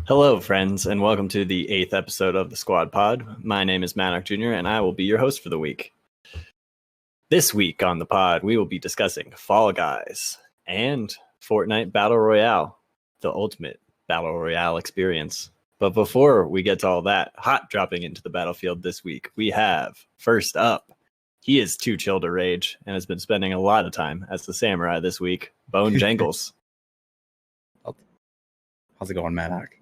Hello, friends, and welcome to the 8th episode of the Squad Pod. My name is Maddock Jr., and I will be your host for the week. This week on the pod, we will be discussing Fall Guys and Fortnite Battle Royale, the ultimate Battle Royale experience. But before we get to all that, hot dropping into the battlefield this week, we have, first up, he is too chill to rage and has been spending a lot of time as the samurai this week, Bone Jangles. How's it going, Maddock?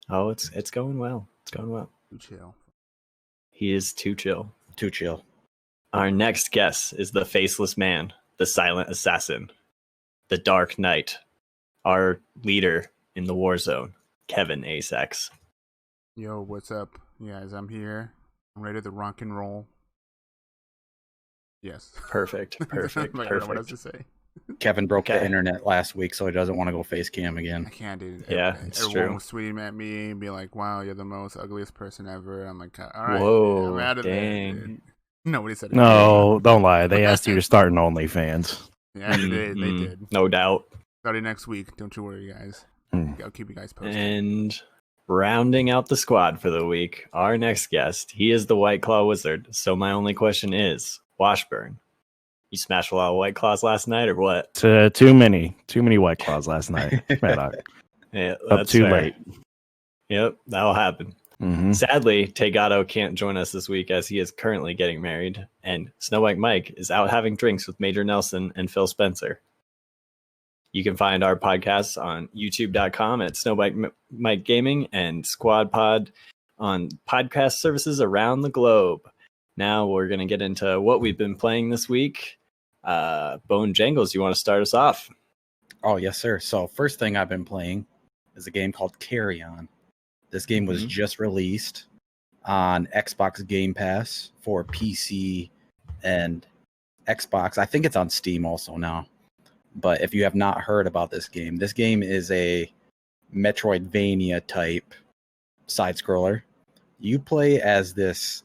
Oh, it's going well. It's going well. Too chill. He is too chill. Too chill. Our next guest is the Faceless Man, the Silent Assassin, the Dark Knight, our leader in the war zone, Kevin Asex. Yo, what's up, guys? I'm here. I'm ready to rock and roll. Yes. Perfect. I don't know what else to say. Kevin broke the internet last week, so he doesn't want to go face cam again. I can't, dude. Yeah, it's Everyone true. was tweeting at me and be like, wow, you're the most ugliest person ever. I'm like, all right. Whoa, I'm out of dang. there. Dude. Nobody said it. No, don't lie. They asked you to start an OnlyFans. Yeah, they did. No doubt. Starting next week. Don't you worry, guys. I'll keep you guys posted. And rounding out the squad for the week, our next guest, he is the White Claw Wizard. So my only question is, Washburn, you smashed a lot of White Claws last night or what? Too many White Claws last night. Maddock. Yeah, Up that's too fair. late. Yep, that'll happen. Mm-hmm. Sadly, Tegato can't join us this week as he is currently getting married, and Snow White Mike is out having drinks with Major Nelson and Phil Spencer. You can find our podcasts on youtube.com at Snow White Mike Gaming and Squad Pod on podcast services around the globe. Now we're going to get into what we've been playing this week. Bone Jangles, you want to start us off? Oh, yes, sir. So first thing I've been playing is a game called Carry On. This game was just released on Xbox Game Pass for PC and Xbox. I think it's on Steam also now. But if you have not heard about this game is a Metroidvania type side scroller. You play as this.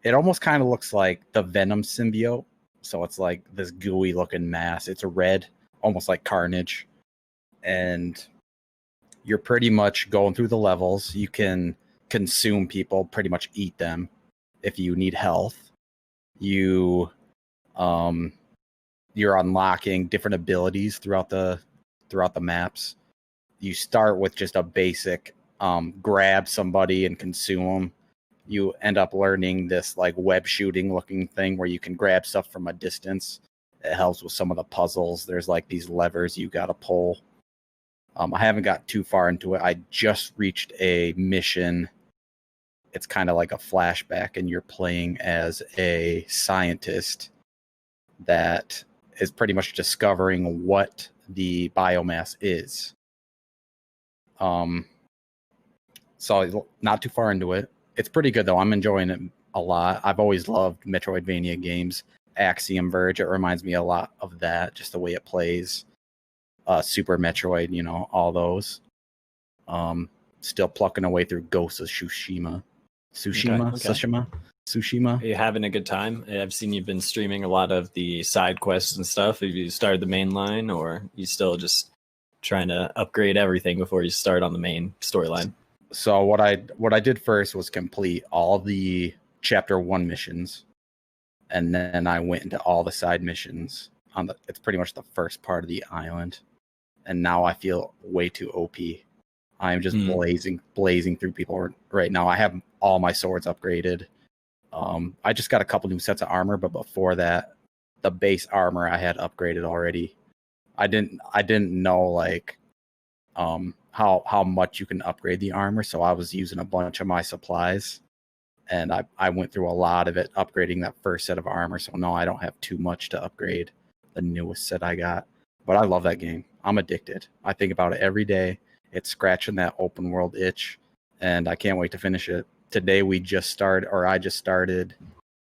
It almost kind of looks like the Venom symbiote. So it's like this gooey looking mass. It's red, almost like Carnage. And you're pretty much going through the levels. You can consume people, pretty much eat them if you need health. You're unlocking different abilities throughout the maps. You start with just a basic grab somebody and consume them. You end up learning this like web shooting looking thing where you can grab stuff from a distance. It helps with some of the puzzles. There's like these levers you got to pull. I haven't got too far into it. I just reached a mission. It's kind of like a flashback, and you're playing as a scientist that is pretty much discovering what the biomass is. So not too far into it. It's pretty good, though. I'm enjoying it a lot. I've always loved Metroidvania games. Axiom Verge, it reminds me a lot of that, just the way it plays. Super Metroid, all those. Still plucking away through Ghost of Tsushima. Tsushima. Are you having a good time? I've seen you've been streaming a lot of the side quests and stuff. Have you started the main line, or you still just trying to upgrade everything before you start on the main storyline? So what I did first was complete all the chapter 1 missions, and then I went into all the side missions. It's pretty much the first part of the island, and now I feel way too OP. I am just blazing through people right now. I have all my swords upgraded. I just got a couple new sets of armor, but before that, the base armor I had upgraded already. I didn't know like how much you can upgrade the armor, so I was using a bunch of my supplies, and I went through a lot of it upgrading that first set of armor. So no, I don't have too much to upgrade the newest set I got. But I love that game. I'm addicted. I think about it every day. It's scratching that open world itch, and I can't wait to finish it. Today I just started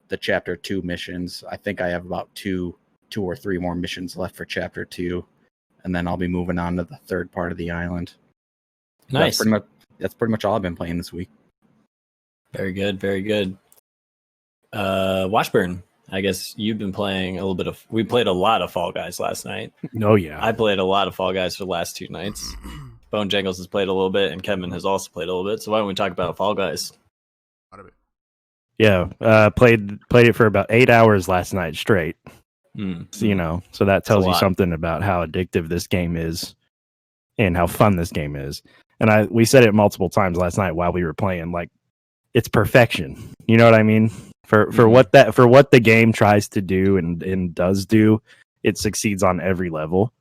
the chapter 2 missions. I think I have about two or three more missions left for chapter 2, and then I'll be moving on to the third part of the island. Nice. That's pretty much all I've been playing this week. Very good, very good. Washburn, I guess you've been playing a little bit we played a lot of Fall Guys last night. Oh, yeah. I played a lot of Fall Guys for the last 2 nights. Bone Jangles has played a little bit, and Kevin has also played a little bit. So why don't we talk about Fall Guys? Out of it. Yeah, played it for about 8 hours last night straight. So, so that tells you something about how addictive this game is and how fun this game is. And we said it multiple times last night while we were playing. Like, it's perfection. You know what I mean? For what the game tries to do and does do, it succeeds on every level.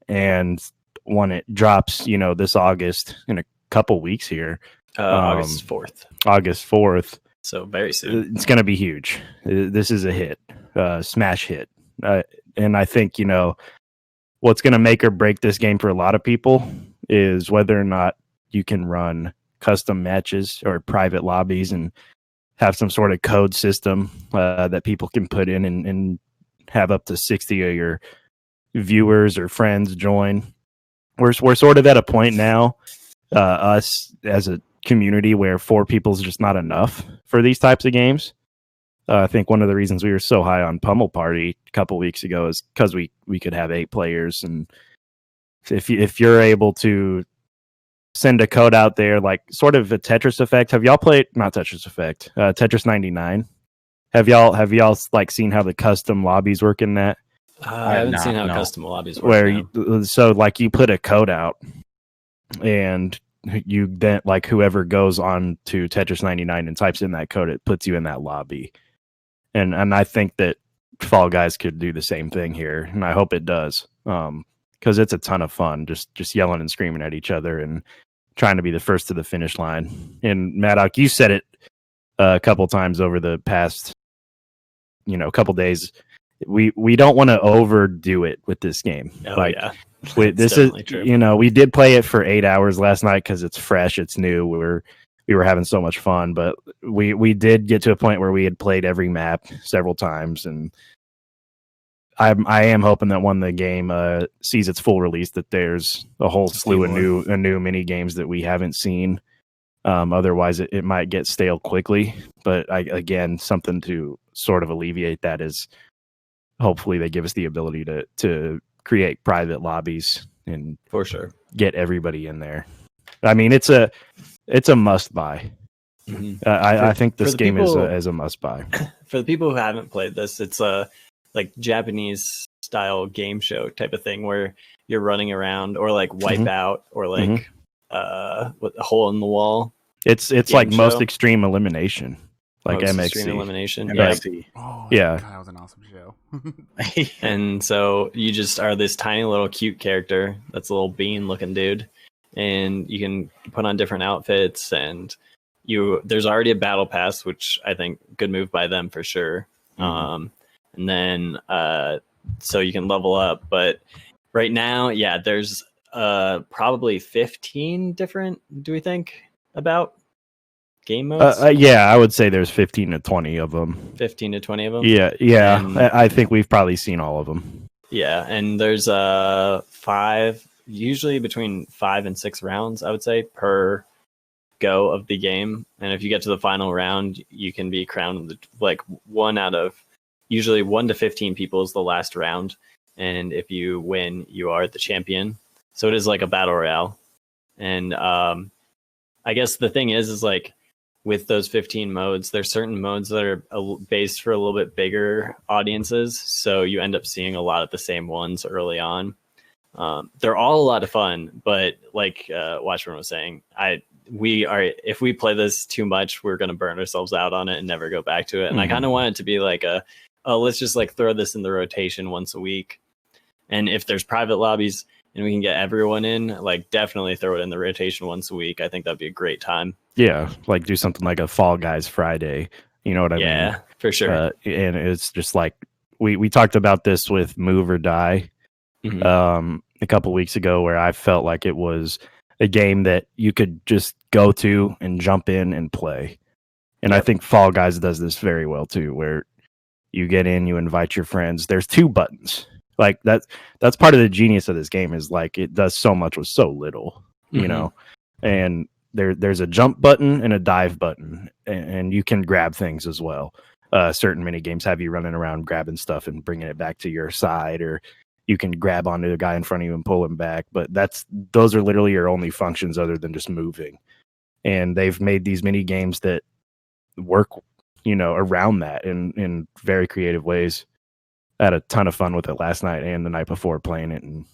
And when it drops, this August in a couple weeks here, August 4th. So very soon. It's going to be huge. This is a hit, smash hit. And I think, what's going to make or break this game for a lot of people is whether or not you can run custom matches or private lobbies and have some sort of code system that people can put in and have up to 60 of your viewers or friends join. We're sort of at a point now, us as a community, where 4 people is just not enough for these types of games. I think one of the reasons we were so high on Pummel Party a couple weeks ago is because we could have 8 players, and if you're able to send a code out there, like sort of a Tetris Effect. Have y'all played? Not Tetris Effect. Tetris 99. Have y'all like seen how the custom lobbies work in that? I haven't seen how custom lobbies work. So like you put a code out, and you then like whoever goes on to Tetris 99 and types in that code, it puts you in that lobby. And I think that Fall Guys could do the same thing here, and I hope it does. Because it's a ton of fun, just yelling and screaming at each other and trying to be the first to the finish line. And Maddock, you said it a couple times over the past, couple days. We don't want to overdo it with this game. This is true. We did play it for 8 hours last night because it's fresh, it's new. We were having so much fun, but we did get to a point where we had played every map several times, and I am hoping that when the game sees its full release, that there's a whole slew of new mini games that we haven't seen. Otherwise, it might get stale quickly. But again, something to sort of alleviate that is hopefully they give us the ability to create private lobbies and for sure get everybody in there. I mean, it's a must buy. Mm-hmm. I think this game is a must buy. For the people who haven't played this, it's a like Japanese style game show type of thing where you're running around, or like Wipeout, or like a hole in the wall. It's like show. Most Extreme Elimination, like most MXC. Extreme Elimination. MXC. Yeah. God, that was an awesome show. And so you just are this tiny little cute character that's a little bean looking dude, and you can put on different outfits, and there's already a battle pass, which I think good move by them for sure. And then so you can level up, but right now, there's probably 15 different, do we think, about game modes? I would say there's 15 to 20 of them. 15 to 20 of them? Yeah. And I think we've probably seen all of them. Yeah, and there's 5, usually between 5 and 6 rounds, I would say, per go of the game. And if you get to the final round, you can be crowned like one out of usually 1 to 15 people is the last round, and if you win, you are the champion. So it is like a battle royale. And I guess the thing is like with those 15 modes, there's certain modes that are based for a little bit bigger audiences, so you end up seeing a lot of the same ones early on. They're all a lot of fun, but like Watchman was saying, if we play this too much, we're going to burn ourselves out on it and never go back to it. And I kind of want it to be like let's just like throw this in the rotation once a week. And if there's private lobbies and we can get everyone in, like definitely throw it in the rotation once a week. I think that'd be a great time. Yeah, like do something like a Fall Guys Friday. You know what I mean? Yeah, for sure. And it's just like we talked about this with Move or Die a couple weeks ago, where I felt like it was a game that you could just go to and jump in and play. And I think Fall Guys does this very well too, where you get in, you invite your friends. There's 2 buttons. Like that's part of the genius of this game, is like it does so much with so little, you know. And there's a jump button and a dive button, and you can grab things as well. Certain mini games have you running around grabbing stuff and bringing it back to your side, or you can grab onto the guy in front of you and pull him back. But those are literally your only functions other than just moving. And they've made these mini games that work, around that in very creative ways. I had a ton of fun with it last night and the night before playing it, and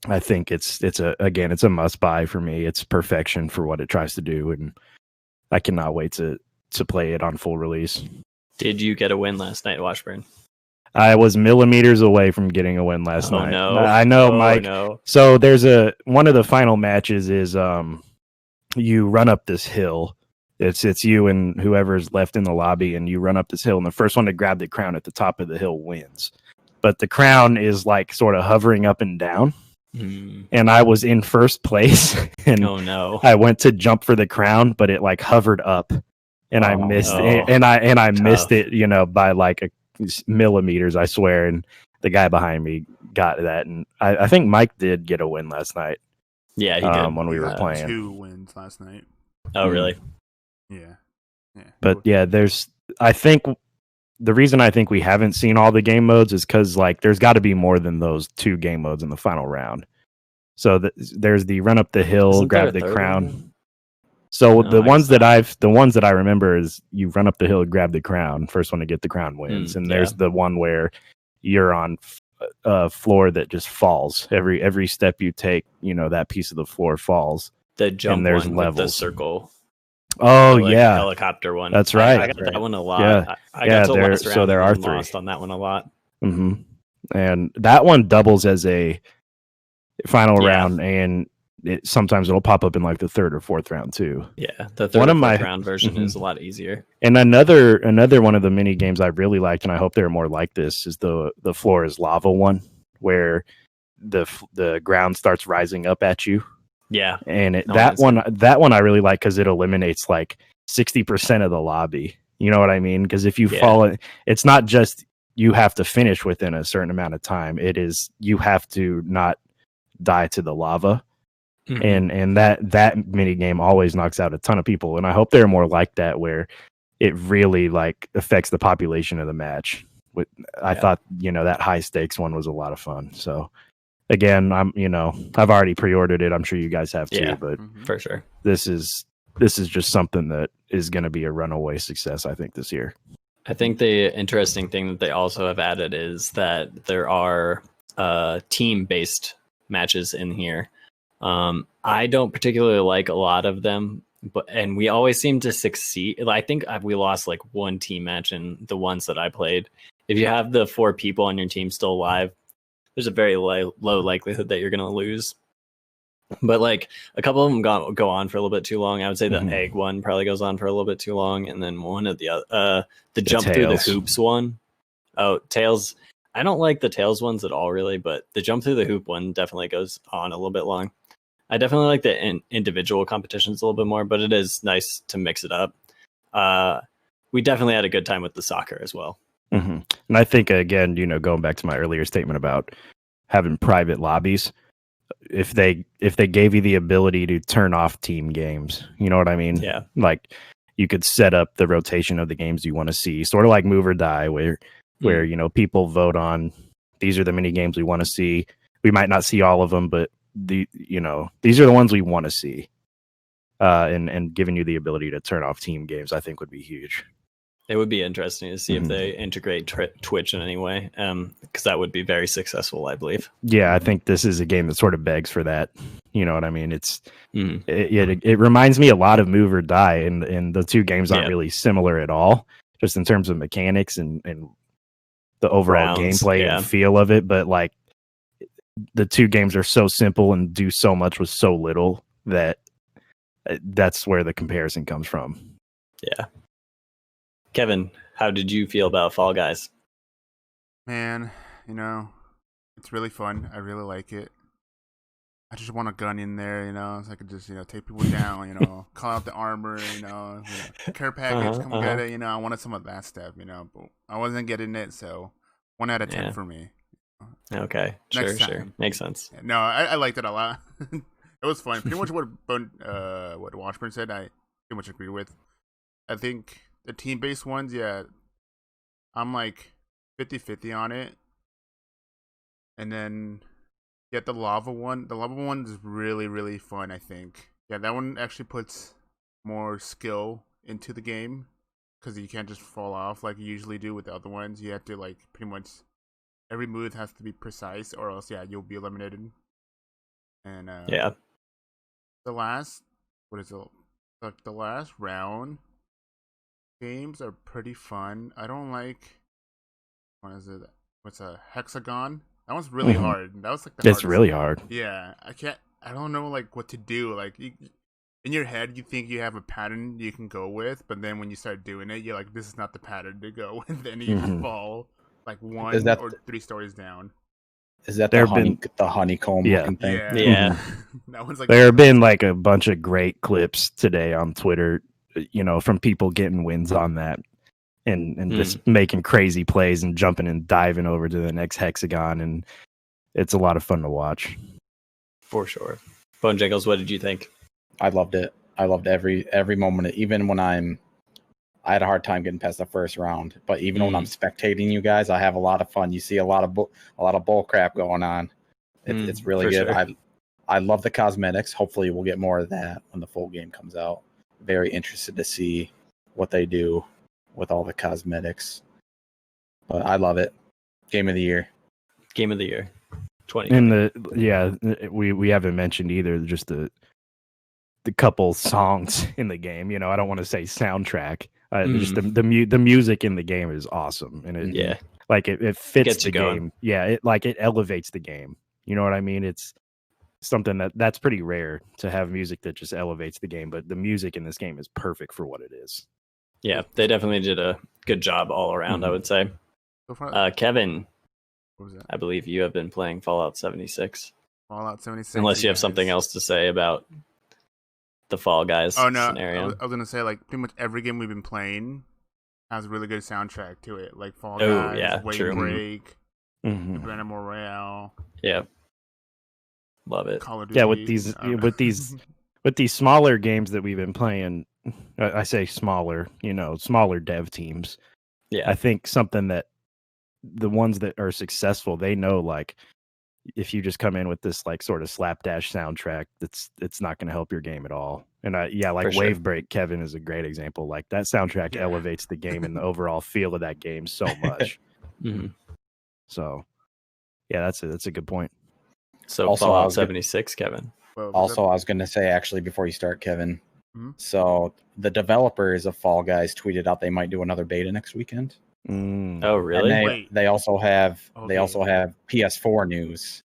I think it's a must buy for me. It's perfection for what it tries to do, and I cannot wait to play it on full release. Did you get a win last night, Washburn? I was millimeters away from getting a win last night. No. I know, Mike. No. So there's one of the final matches is you run up this hill. It's you and whoever's left in the lobby, and you run up this hill, and the first one to grab the crown at the top of the hill wins. But the crown is like sort of hovering up and down. And I was in first place, and I went to jump for the crown, but it like hovered up, and I missed it, and I missed it, by like millimeters, I swear. And the guy behind me got that, and I think Mike did get a win last night. Yeah, he did when we were playing. 2 wins last night. Oh, really? Yeah. But yeah, I think the reason I think we haven't seen all the game modes is because like there's got to be more than those 2 game modes in the final round. So there's the run up the hill, Isn't grab there a the third crown. one? So the ones that I remember is you run up the hill, grab the crown. First one to get the crown wins, and there's the one where you're on a floor that just falls. Every step you take, that piece of the floor falls. The jump and there's one levels. with the circle. Oh the, yeah, helicopter one. That's right. I got that one a lot. Yeah. I got to there, last round. So there are and 3. lost on that one a lot. Mm-hmm. And that one doubles as a final round, and sometimes it'll pop up in like the 3rd or 4th round too. Yeah, the 3rd or 4th round version is a lot easier. And another one of the mini games I really liked, and I hope there are more like this, is the floor is lava one, where the ground starts rising up at you. Yeah, and that one I really like because it eliminates like 60% of the lobby. You know what I mean? Because if you fall, it's not just you have to finish within a certain amount of time. It is you have to not die to the lava. And that mini game always knocks out a ton of people, and I hope there are more like that where it really like affects the population of the match. I thought that high stakes one was a lot of fun. So again, I've already pre-ordered it. I'm sure you guys have too, but for sure, this is just something that is going to be a runaway success, I think, this year. I think the interesting thing that they also have added is that there are team-based matches in here. I don't particularly like a lot of them, and we always seem to succeed. I think we lost like 1 team match in the ones that I played. If you have the 4 people on your team still alive, there's a very low likelihood that you're going to lose. But like a couple of them go on for a little bit too long. I would say the egg one probably goes on for a little bit too long, and then one of the other, the jump through the hoops one. Oh, tails. I don't like the tails ones at all, really, but the jump through the hoop one definitely goes on a little bit long. I definitely like the individual competitions a little bit more, but it is nice to mix it up. We definitely had a good time with the soccer as well. And I think, again, going back to my earlier statement about having private lobbies, if they gave you the ability to turn off team games, you know what I mean? Yeah. Like you could set up the rotation of the games you want to see, sort of like Move or Die, where people vote on these are the mini games we want to see. We might not see all of them, but these are the ones we want to see. And giving you the ability to turn off team games, I think would be huge. It would be interesting to see if they integrate Twitch in any way, because that would be very successful, I believe. Yeah, I think this is a game that sort of begs for that. You know what I mean? It reminds me a lot of Move or Die, and the 2 games aren't really similar at all, just in terms of mechanics and the overall gameplay and feel of it. But like the 2 games are so simple and do so much with so little that that's where the comparison comes from. Yeah. Kevin, how did you feel about Fall Guys? Man, it's really fun. I really like it. I just want a gun in there, so I could just, take people down, call out the armor, care package, come get it, I wanted some of that stuff, but I wasn't getting it, so 1 out of 10 for me. Okay, sure. Makes sense. No, I liked it a lot. It was fun. Pretty much what Washburn said, I pretty much agree with. I think the team-based ones, I'm like 50-50 on it. And then get the lava one. The lava one is really, really fun, I think. Yeah, that one actually puts more skill into the game because you can't just fall off like you usually do with the other ones. You have to like pretty much every move has to be precise, or else you'll be eliminated. And Yeah. the last the last round games are pretty fun. I don't like what is it? What's a hexagon? That one's really hard. That was like the It's hardest. really hard. Yeah, I don't know like what to do. Like in your head, you think you have a pattern you can go with, but then when you start doing it, you're like, this is not the pattern to go with. Then you just fall like one or 3 stories down. Is that the honeycomb looking thing? Yeah. That one's like there have been like a bunch of great clips today on Twitter, from people getting wins on that and just making crazy plays and jumping and diving over to the next hexagon, and it's a lot of fun to watch. For sure. Bone Jingles, what did you think? I loved it. I loved every moment. Even when I had a hard time getting past the first round, but even when I'm spectating you guys, I have a lot of fun. You see a lot of bull crap going on. It's really good. Sure. I love the cosmetics. Hopefully, we'll get more of that when the full game comes out. Very interested to see what they do with all the cosmetics. But I love it. Game of the year. Game of the year. 20. And we haven't mentioned either just the couple songs in the game. I don't want to say soundtrack. Just the music in the game is awesome, and it fits the game. Yeah, it elevates the game. You know what I mean? It's something that's pretty rare to have music that just elevates the game, but the music in this game is perfect for what it is. Yeah, they definitely did a good job all around, I would say. Kevin, what was that? I believe you have been playing Fallout 76. Fallout 76. Unless you have something else to say about the Fall Guys scenario. I was going to say, like, pretty much every game we've been playing has a really good soundtrack to it. Like Fall Guys, Wave Break, Random Royale. Yeah. Love it. Call of Duty. Yeah, with these smaller games that we've been playing, I say smaller, smaller dev teams. Yeah. I think something that the ones that are successful, they know, like, if you just come in with this like sort of slapdash soundtrack, it's not going to help your game at all. And Wave Break, Kevin, is a great example. Like, that soundtrack elevates the game and the overall feel of that game so much. So, yeah, that's a good point. So also, Fallout 76, Kevin. Also, I was going to say, actually, before you start, Kevin. So the developers of Fall Guys tweeted out they might do another beta next weekend. Oh, really? And they also have PS4 news,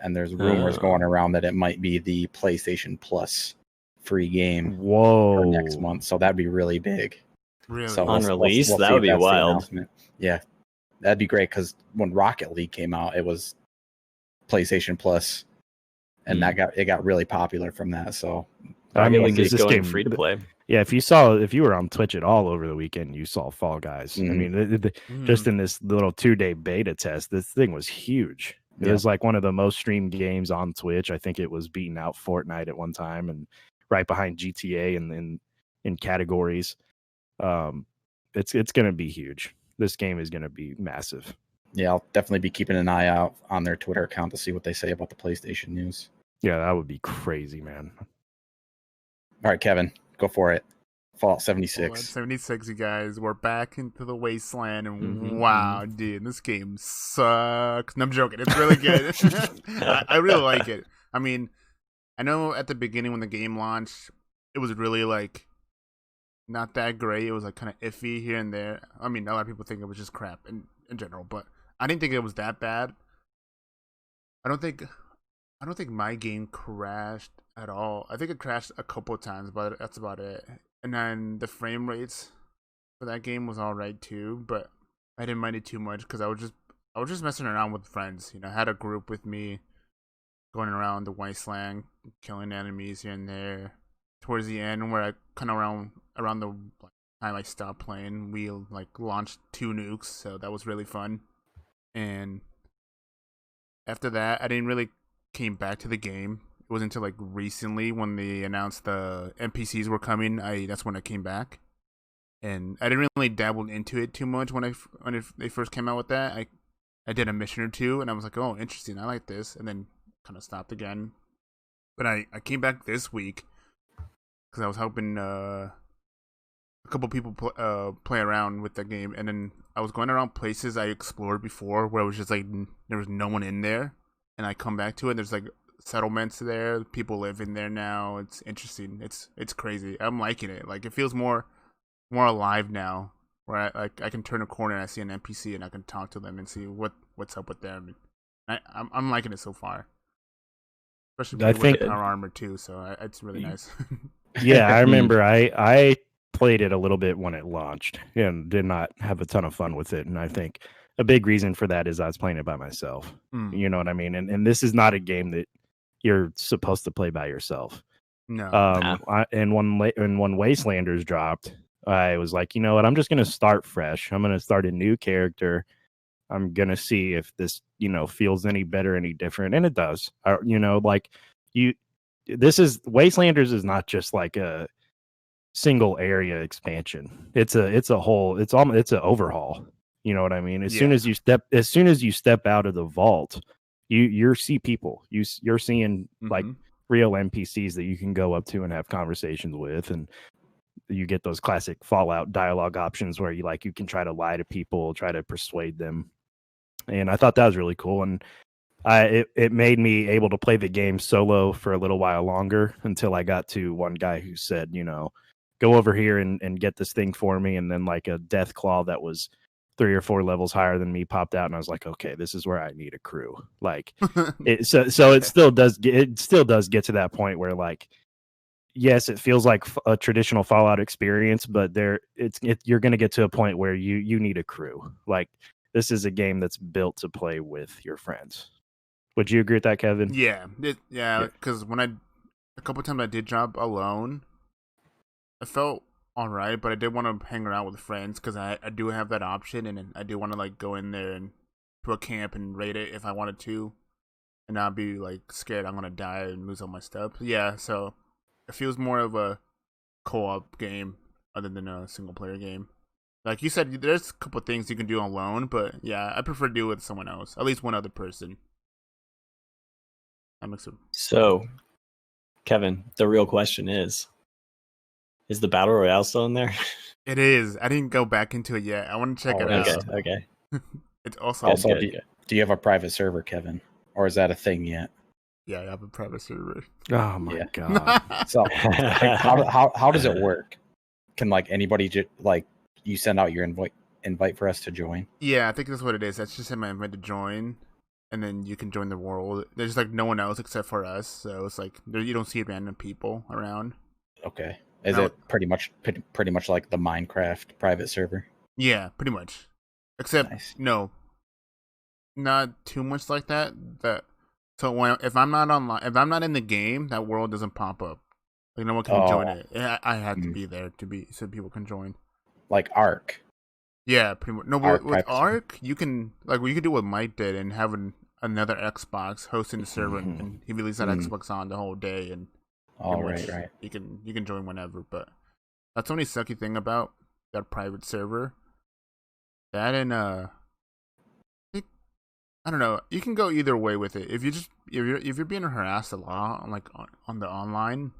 and there's rumors going around that it might be the PlayStation Plus free game for next month. So that'd be really big. Really? So on release, that would be wild. Yeah, that'd be great because when Rocket League came out, it was PlayStation Plus, and it got really popular from that. So Rocket League is going free to play. Yeah, if you were on Twitch at all over the weekend, you saw Fall Guys. I mean, just in this little 2-day beta test, this thing was huge. It was like one of the most streamed games on Twitch. I think it was beating out Fortnite at one time, and right behind GTA in categories. It's going to be huge. This game is going to be massive. Yeah, I'll definitely be keeping an eye out on their Twitter account to see what they say about the PlayStation news. Yeah, that would be crazy, man. All right, Kevin, go for it. Fallout 76. Fallout 76, you guys. We're back into the wasteland, and wow, dude, this game sucks. No, I'm joking. It's really good. I really like it. I mean, I know at the beginning when the game launched, it was really, like, not that great. It was, like, kind of iffy here and there. I mean, a lot of people think it was just crap in general, but I didn't think it was that bad. I don't think my game crashed at all. I think it crashed a couple of times, but that's about it. And then the frame rates for that game was all right too, but I didn't mind it too much because I was just messing around with friends. I had a group with me going around the wasteland, killing enemies here and there. Towards the end, where I kind of around the time I stopped playing, we launched 2 nukes, so that was really fun. And after that, I didn't really came back to the game. It wasn't until recently when they announced the NPCs were coming. That's when I came back, and I didn't really dabble into it too much when they first came out with that. I I did a mission or two, and I was like, oh, interesting, I like this, and then kind of stopped again. But I came back this week because I was helping a couple people play around with the game, and then I was going around places I explored before where it was just like there was no one in there, and I come back to it, and there's like settlements there, people live in there now. It's interesting. It's crazy. I'm liking it. Like, it feels more alive now, where I can turn a corner and I see an NPC and I can talk to them and see what's up with them. And I'm liking it so far, especially with the power armor too. So it's really nice. Yeah, I remember I played it a little bit when it launched and did not have a ton of fun with it. And I think a big reason for that is I was playing it by myself. You know what I mean? And this is not a game that you're supposed to play by yourself. No. And when Wastelanders dropped, I was like, you know what? I'm just going to start fresh. I'm going to start a new character. I'm going to see if this, feels any better, any different. And it does. Wastelanders is not just like a single area expansion. It's a whole, it's an overhaul. You know what I mean? As soon as you step out of the vault, you see people. You're seeing like real NPCs that you can go up to and have conversations with, and you get those classic Fallout dialogue options where you can try to lie to people, try to persuade them. And I thought that was really cool. And it made me able to play the game solo for a little while longer until I got to one guy who said, go over here and get this thing for me. And then like a death claw that was 3 or 4 levels higher than me popped out, and I was like, okay, this is where I need a crew. Like, it still does get to that point where, like, yes, it feels like a traditional Fallout experience, but you're going to get to a point where you need a crew. Like, this is a game that's built to play with your friends. Would you agree with that, Kevin? Yeah, because a couple times I did drop alone, I felt all right, but I did want to hang around with friends because I do have that option, and I do want to like go in there and to a camp and raid it if I wanted to, and not be like scared I'm gonna die and lose all my stuff. Yeah, so it feels more of a co-op game other than a single player game. Like you said, there's a couple things you can do alone, but yeah, I prefer to do it with someone else, at least one other person. That makes sense. So, Kevin, the real question is the Battle Royale still in there? It is. I didn't go back into it yet. I want to check it out. Okay. It's also good. Do you have a private server, Kevin? Or is that a thing yet? Yeah, I have a private server. Oh my god! So, how does it work? Can like anybody you send out your invite for us to join? Yeah, I think that's what it is. That's just my invite to join, and then you can join the world. There's like no one else except for us, so it's like you don't see random people around. Okay. Is it pretty much like the Minecraft private server? Yeah, pretty much. Except no, not too much like that. So if I'm not online, if I'm not in the game, that world doesn't pop up. Like no one can join it. I have to be there so people can join. Like Ark. Yeah, pretty much. No, with Ark, you can do what Mike did and have another Xbox hosting the server, and he leaves that Xbox on the whole day, and right. You can join whenever, but that's the only sucky thing about that private server. That and I don't know. You can go either way with it. If you're being harassed a lot on the online,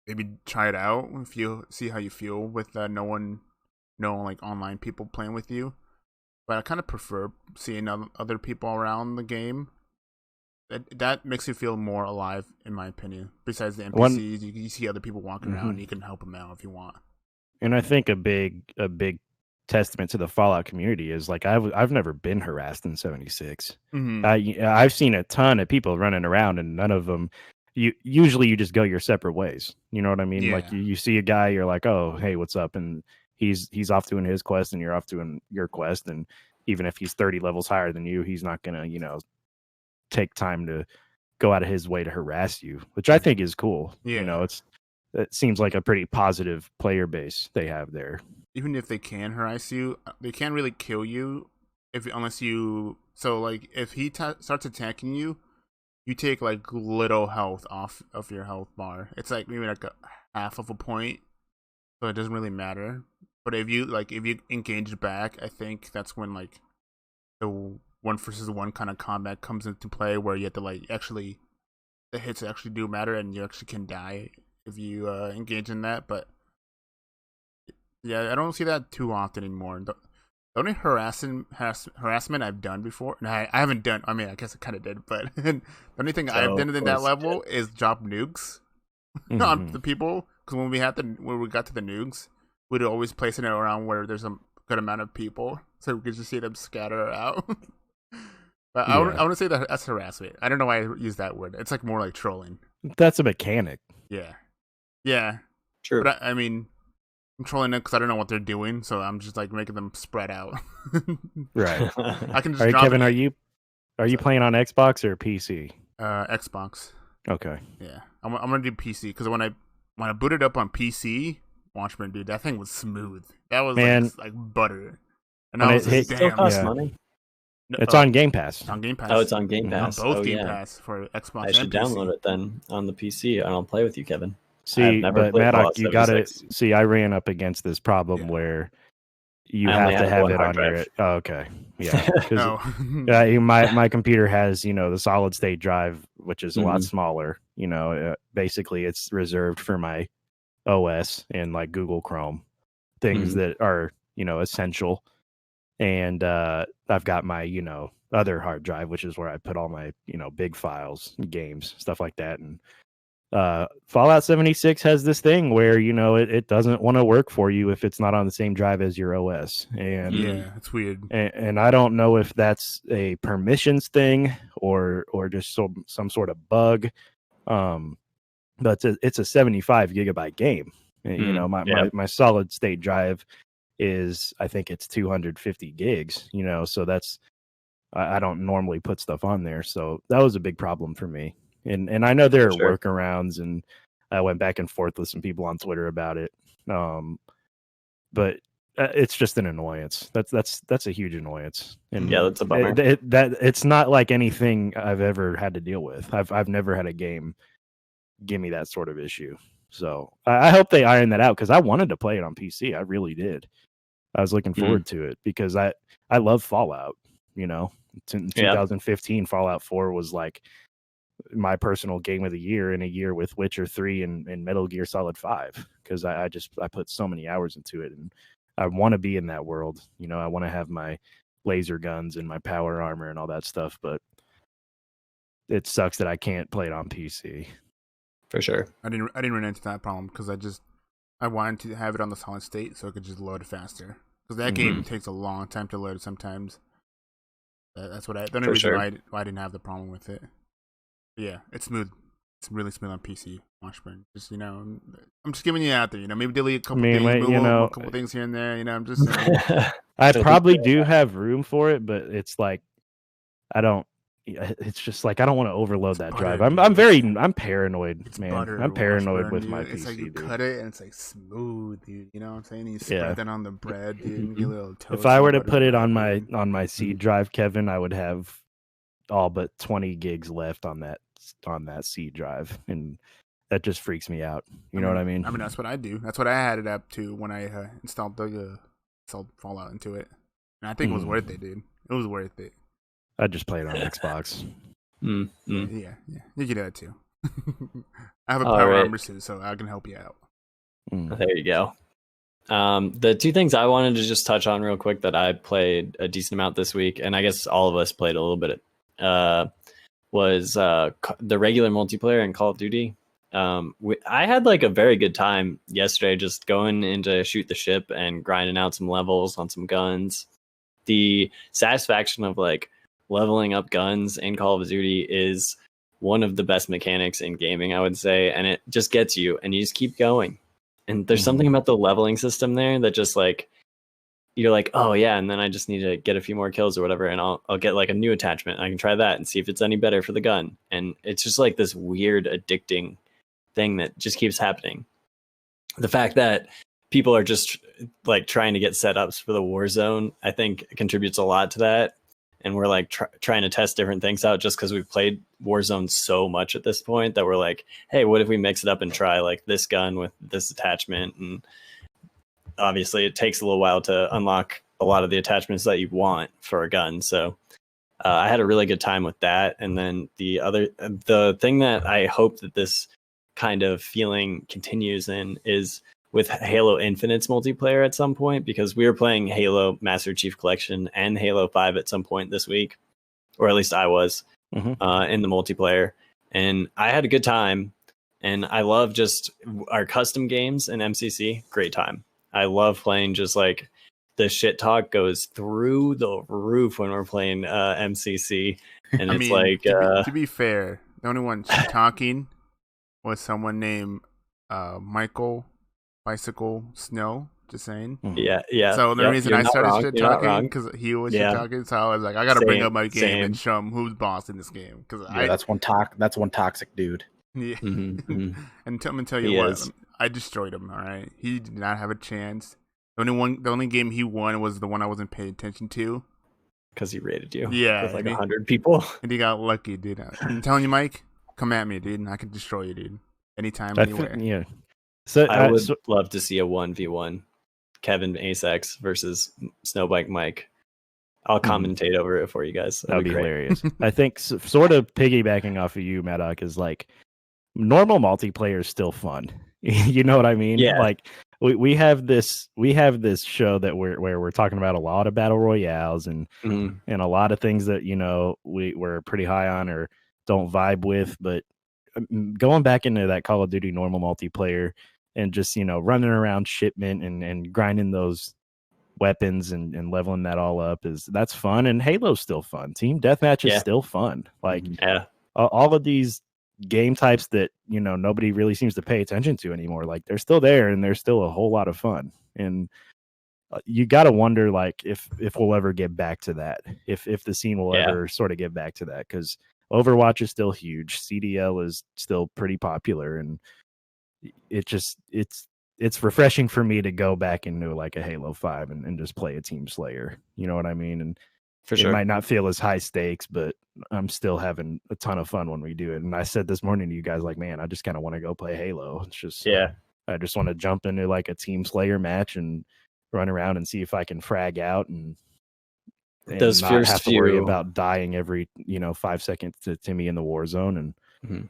maybe try it out. If you see how you feel with no like online people playing with you. But I kind of prefer seeing other people around the game. That makes you feel more alive, in my opinion. Besides the NPCs, you see other people walking around, and you can help them out if you want. And I think a big testament to the Fallout community is like I've never been harassed in 76. I've seen a ton of people running around, and none of them. Usually you just go your separate ways. You know what I mean? Yeah. Like you see a guy, you're like, oh hey, what's up? And he's off doing his quest, and you're off doing your quest. And even if he's 30 levels higher than you, he's not gonna take time to go out of his way to harass you, which I think is cool. Yeah. It seems like a pretty positive player base they have there. Even if they can harass you, they can't really kill you unless you. So like if he starts attacking you, you take like little health off of your health bar. It's like maybe like a half of a point, so it doesn't really matter. But if you engage back, I think that's when like the one versus one kind of combat comes into play, where you have to like actually the hits actually do matter, and you actually can die if you engage in that. But yeah, I don't see that too often anymore. The only harassment I've done before, and I haven't done. I mean, I guess I kind of did, but the only thing I've done in that level is drop nukes on the people. Because when we got to the nukes, we'd always place it around where there's a good amount of people, so we could just see them scatter out. But I want to say that that's harassment. I don't know why I use that word. It's like more like trolling. That's a mechanic. Yeah. True. But I mean, I'm trolling them because I don't know what they're doing, so I'm just like making them spread out. Right. I can just All right, drop Kevin, it. are you playing on Xbox or PC? Xbox. Okay. Yeah, I'm gonna do PC because when I booted up on PC, Watchmen, dude, that thing was smooth. That was like butter. And I was like, damn. Cost money. It's on Game Pass. On Game Pass. Oh, it's on Game Pass. On both Game Pass for Xbox. I should download it then on the PC, and I'll play with you, Kevin. See, but Maddox, you gotta see. I ran up against this problem where you have to have it on your. Oh, okay, yeah. My computer has the solid state drive, which is a lot smaller. Basically, it's reserved for my OS and like Google Chrome things that are essential. And I've got my other hard drive, which is where I put all my big files, games, stuff like that. And Fallout 76 has this thing where it doesn't want to work for you if it's not on the same drive as your OS. And yeah, it's weird. And I don't know if that's a permissions thing or just some sort of bug. But it's a 75 gigabyte game. My solid state drive is, I think it's 250 gigs, so that's, I don't normally put stuff on there. So that was a big problem for me. And I know there are workarounds, and I went back and forth with some people on Twitter about it. But it's just an annoyance. That's a huge annoyance. And yeah, that's a bummer. It's not like anything I've ever had to deal with. I've never had a game give me that sort of issue. So I hope they iron that out, because I wanted to play it on PC. I really did. I was looking forward to it because I love Fallout. In 2015, Fallout 4 was like my personal game of the year, in a year with Witcher 3 and Metal Gear Solid 5, because I put so many hours into it, and I want to be in that world. I want to have my laser guns and my power armor and all that stuff, but it sucks that I can't play it on PC. For sure. I didn't run into that problem because I wanted to have it on the solid state so it could just load faster. Because that game takes a long time to load sometimes. That's what the only reason why I didn't have the problem with it. But yeah, it's smooth. It's really smooth on PC. Washburn. Just I'm just giving you out there. Maybe delete a couple things, a couple things here and there. I'm just. I probably do have room for it, but it's like I don't. It's just like I don't want to overload that drive. I'm paranoid, man. I'm paranoid with my PC. It's like you cut it and it's like smooth, dude. You know what I'm saying? You spread that on the bread, dude. And get a little toast. If I were to put it on my C drive, Kevin, I would have all but 20 gigs left on that C drive, and that just freaks me out. You know what I mean? I mean, that's what I do. That's what I had it up to when I installed Fallout into it, and I think it was worth it, dude. It was worth it. I just play it on Xbox. Yeah, you can do that too. I have a power armor suit, so I can help you out. There you go. The two things I wanted to just touch on real quick that I played a decent amount this week, and I guess all of us played a little bit, was the regular multiplayer in Call of Duty. I had like a very good time yesterday, just going into shoot the ship and grinding out some levels on some guns. The satisfaction of like leveling up guns in Call of Duty is one of the best mechanics in gaming, I would say, and it just gets you and you just keep going. And there's something about the leveling system there that just like you're like, oh yeah, and then I just need to get a few more kills or whatever, and I'll get like a new attachment. I can try that and see if it's any better for the gun. And it's just like this weird addicting thing that just keeps happening. The fact that people are just like trying to get setups for the Warzone, I think contributes a lot to that. And we're like trying to test different things out just because we've played Warzone so much at this point that we're like, hey, what if we mix it up and try like this gun with this attachment? And obviously it takes a little while to unlock a lot of the attachments that you want for a gun. So I had a really good time with that. And then the thing that I hope that this kind of feeling continues in is with Halo Infinite's multiplayer at some point, because we were playing Halo Master Chief Collection and Halo 5 at some point this week, or at least I was in the multiplayer, and I had a good time. And I love just our custom games in MCC. Great time. I love playing just like the shit talk goes through the roof when we're playing MCC. And it's like to be fair, the only one talking was someone named Michael Bicycle Snow. Just saying. Yeah. So the reason I started shit talking because he was shit talking, so I was like, I gotta bring up my game and show him who's boss in this game. Because that's one toxic dude. Yeah. Mm-hmm. And I'm gonna tell you what, I destroyed him. All right, he did not have a chance. The only game he won was the one I wasn't paying attention to. Because he rated you. Yeah, with like 100 people. And he got lucky, dude. I'm telling you, Mike, come at me, dude, and I can destroy you, dude. Anytime, anywhere. So I would love to see a 1v1 Kevin Asex versus Snowbike Mike. I'll commentate over it for you guys. That'd be hilarious. I think sort of piggybacking off of you, Maddock, is like normal multiplayer is still fun. You know what I mean? Yeah. Like we have this show that we're talking about a lot of battle royales and a lot of things that, you know, we're pretty high on or don't vibe with, but going back into that Call of Duty normal multiplayer and just, you know, running around shipment and grinding those weapons and leveling that all up that's fun. And Halo's still fun. Team deathmatch is still fun. Like all of these game types that, you know, nobody really seems to pay attention to anymore, like they're still there and they're still a whole lot of fun. And you got to wonder like if we'll ever get back to that, if the scene will ever sort of get back to that, because Overwatch is still huge, CDL is still pretty popular, and it's refreshing for me to go back into like a Halo 5 and just play a Team Slayer. You know what I mean? And for sure, it might not feel as high stakes, but I'm still having a ton of fun when we do it. And I said this morning to you guys, like, man, I just kind of want to go play Halo. It's just, I just want to jump into like a Team Slayer match and run around and see if I can frag out and those not have to worry about dying every, 5 seconds to me in the war zone. And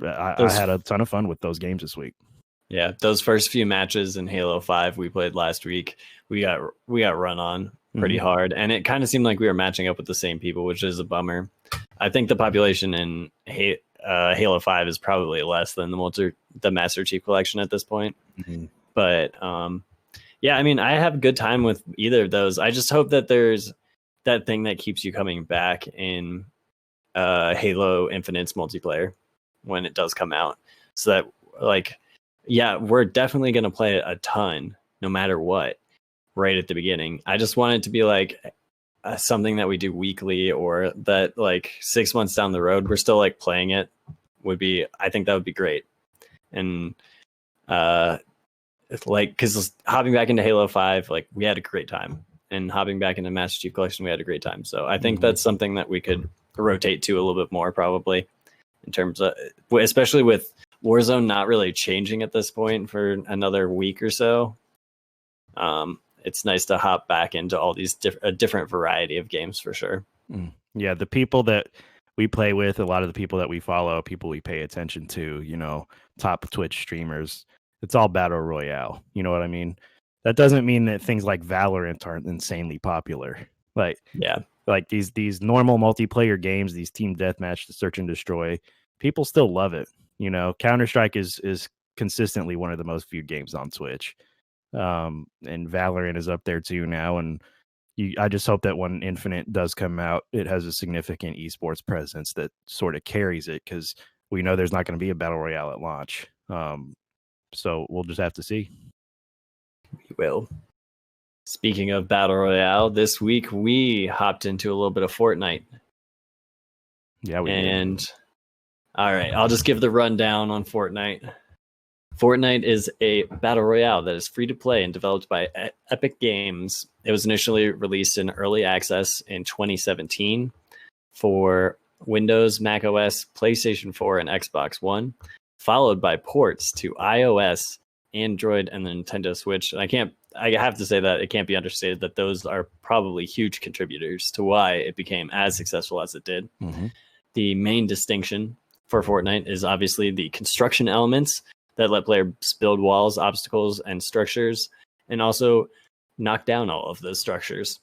I had a ton of fun with those games this week. Yeah, those first few matches in Halo 5 we played last week, we got run on pretty hard, and it kind of seemed like we were matching up with the same people, which is a bummer. I think the population in Halo 5 is probably less than the Master Chief Collection at this point. But yeah, I mean, I have a good time with either of those. I just hope that there's that thing that keeps you coming back in Halo Infinite's multiplayer when it does come out, so that like, yeah, we're definitely going to play it a ton no matter what right at the beginning. I just want it to be like something that we do weekly, or that like 6 months down the road we're still like playing it. I think that would be great. And like, because hopping back into Halo 5, like, we had a great time, and hopping back into Master Chief Collection, we had a great time. So I think that's something that we could rotate to a little bit more, probably, in terms of, especially with Warzone not really changing at this point for another week or so. It's nice to hop back into all these a different variety of games for sure. Yeah, the people that we play with, a lot of the people that we follow, people we pay attention to, top Twitch streamers, it's all battle royale. You know what I mean? That doesn't mean that things like Valorant aren't insanely popular. Like these normal multiplayer games, these team deathmatch, the search and destroy, people still love it. Counter-Strike is consistently one of the most viewed games on Twitch. And Valorant is up there too now. And I just hope that when Infinite does come out, it has a significant esports presence that sort of carries it, because we know there's not going to be a battle royale at launch. So we'll just have to see. We will. Speaking of battle royale, this week we hopped into a little bit of Fortnite. Yeah, we did. All right, I'll just give the rundown on Fortnite. Fortnite is a battle royale that is free to play and developed by Epic Games. It was initially released in early access in 2017 for Windows, Mac OS, PlayStation 4, and Xbox One, followed by ports to iOS Android and the Nintendo Switch. And I have to say that it can't be understated that those are probably huge contributors to why it became as successful as it did. Mm-hmm. The main distinction for Fortnite is obviously the construction elements that let players build walls, obstacles, and structures, and also knock down all of those structures.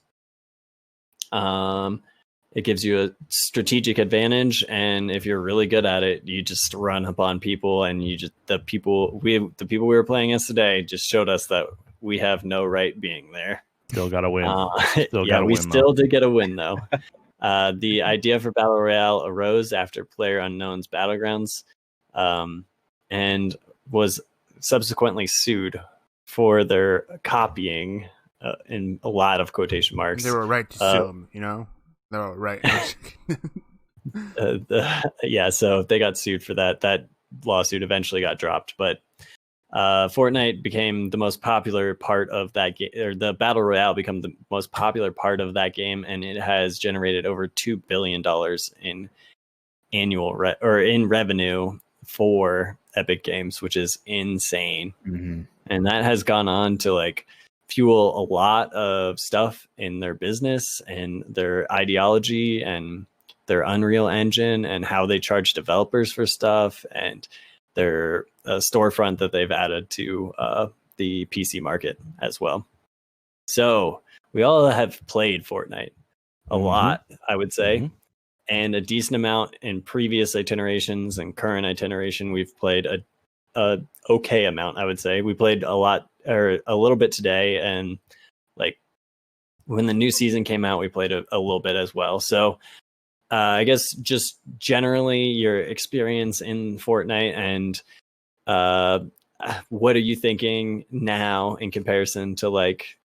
It gives you a strategic advantage, and if you're really good at it, you just run up on people, and the people we were playing as today just showed us that we have no right being there. Still got to win. We still did get a win though. The idea for Battle Royale arose after PlayerUnknown's Battlegrounds, and was subsequently sued for their copying, in a lot of quotation marks. They were right to sue them, you know? They were right. So they got sued for that. That lawsuit eventually got dropped, but Fortnite became the most popular part of that game, or the Battle Royale became the most popular part of that game, and it has generated over $2 billion in annual in revenue for Epic Games, which is insane. Mm-hmm. And that has gone on to like fuel a lot of stuff in their business and their ideology and their Unreal Engine and how they charge developers for stuff and their storefront that they've added to the PC market as well. So we all have played Fortnite a lot, I would say, and a decent amount in previous itinerations and current iteration. We've played a okay amount, I would say. We played a lot, or a little bit today, and like when the new season came out, we played a little bit as well. So I guess just generally your experience in Fortnite, and what are you thinking now in comparison to like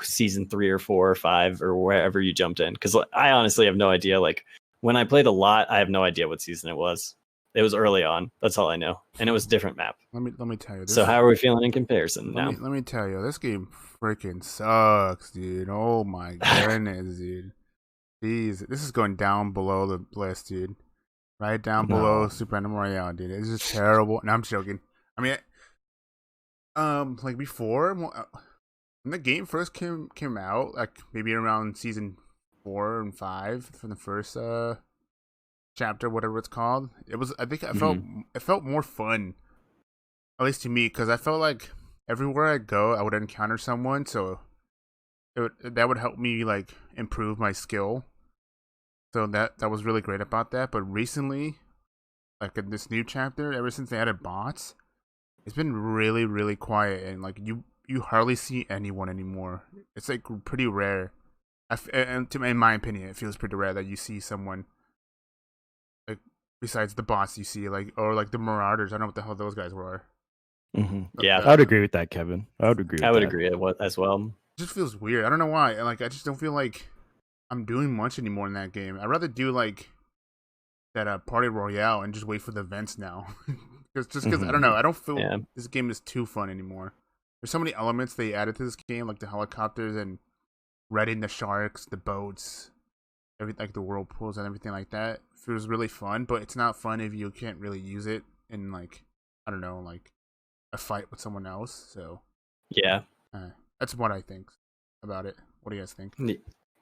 season 3 or 4 or 5 or wherever you jumped in? Because I honestly have no idea. Like when I played a lot, I have no idea what season it was. It was early on. That's all I know, and it was a different map. Let me tell you. So how are we feeling in comparison now? Let me tell you, this game freaking sucks, dude. Oh my goodness, dude. Jeez, this is going down below the list, dude. Right down below Super Animal Royale, dude. It's just terrible. No, I'm joking. I mean, like before, when the game first came out, like maybe around season 4 and 5 from the first chapter, whatever it's called, it felt more fun, at least to me, because I felt like everywhere I go, I would encounter someone, so that would help me like improve my skill. So that was really great about that. But recently, like in this new chapter, ever since they added bots, it's been really, really quiet, and like you hardly see anyone anymore. It's like pretty rare. In my opinion, it feels pretty rare that you see someone like besides the bots you see, like, or like the Marauders. I don't know what the hell those guys were. Yeah, I would agree with that, Kevin. I would agree as well. It just feels weird. I don't know why. Like I just don't feel like I'm doing much anymore in that game. I'd rather do like that Party Royale and just wait for the events now. because I don't know. I don't feel this game is too fun anymore. There's so many elements they added to this game, like the helicopters and redding the sharks, the boats, everything, like the whirlpools and everything like that. It feels really fun, but it's not fun if you can't really use it in like, I don't know, like a fight with someone else. So yeah, that's what I think about it. What do you guys think?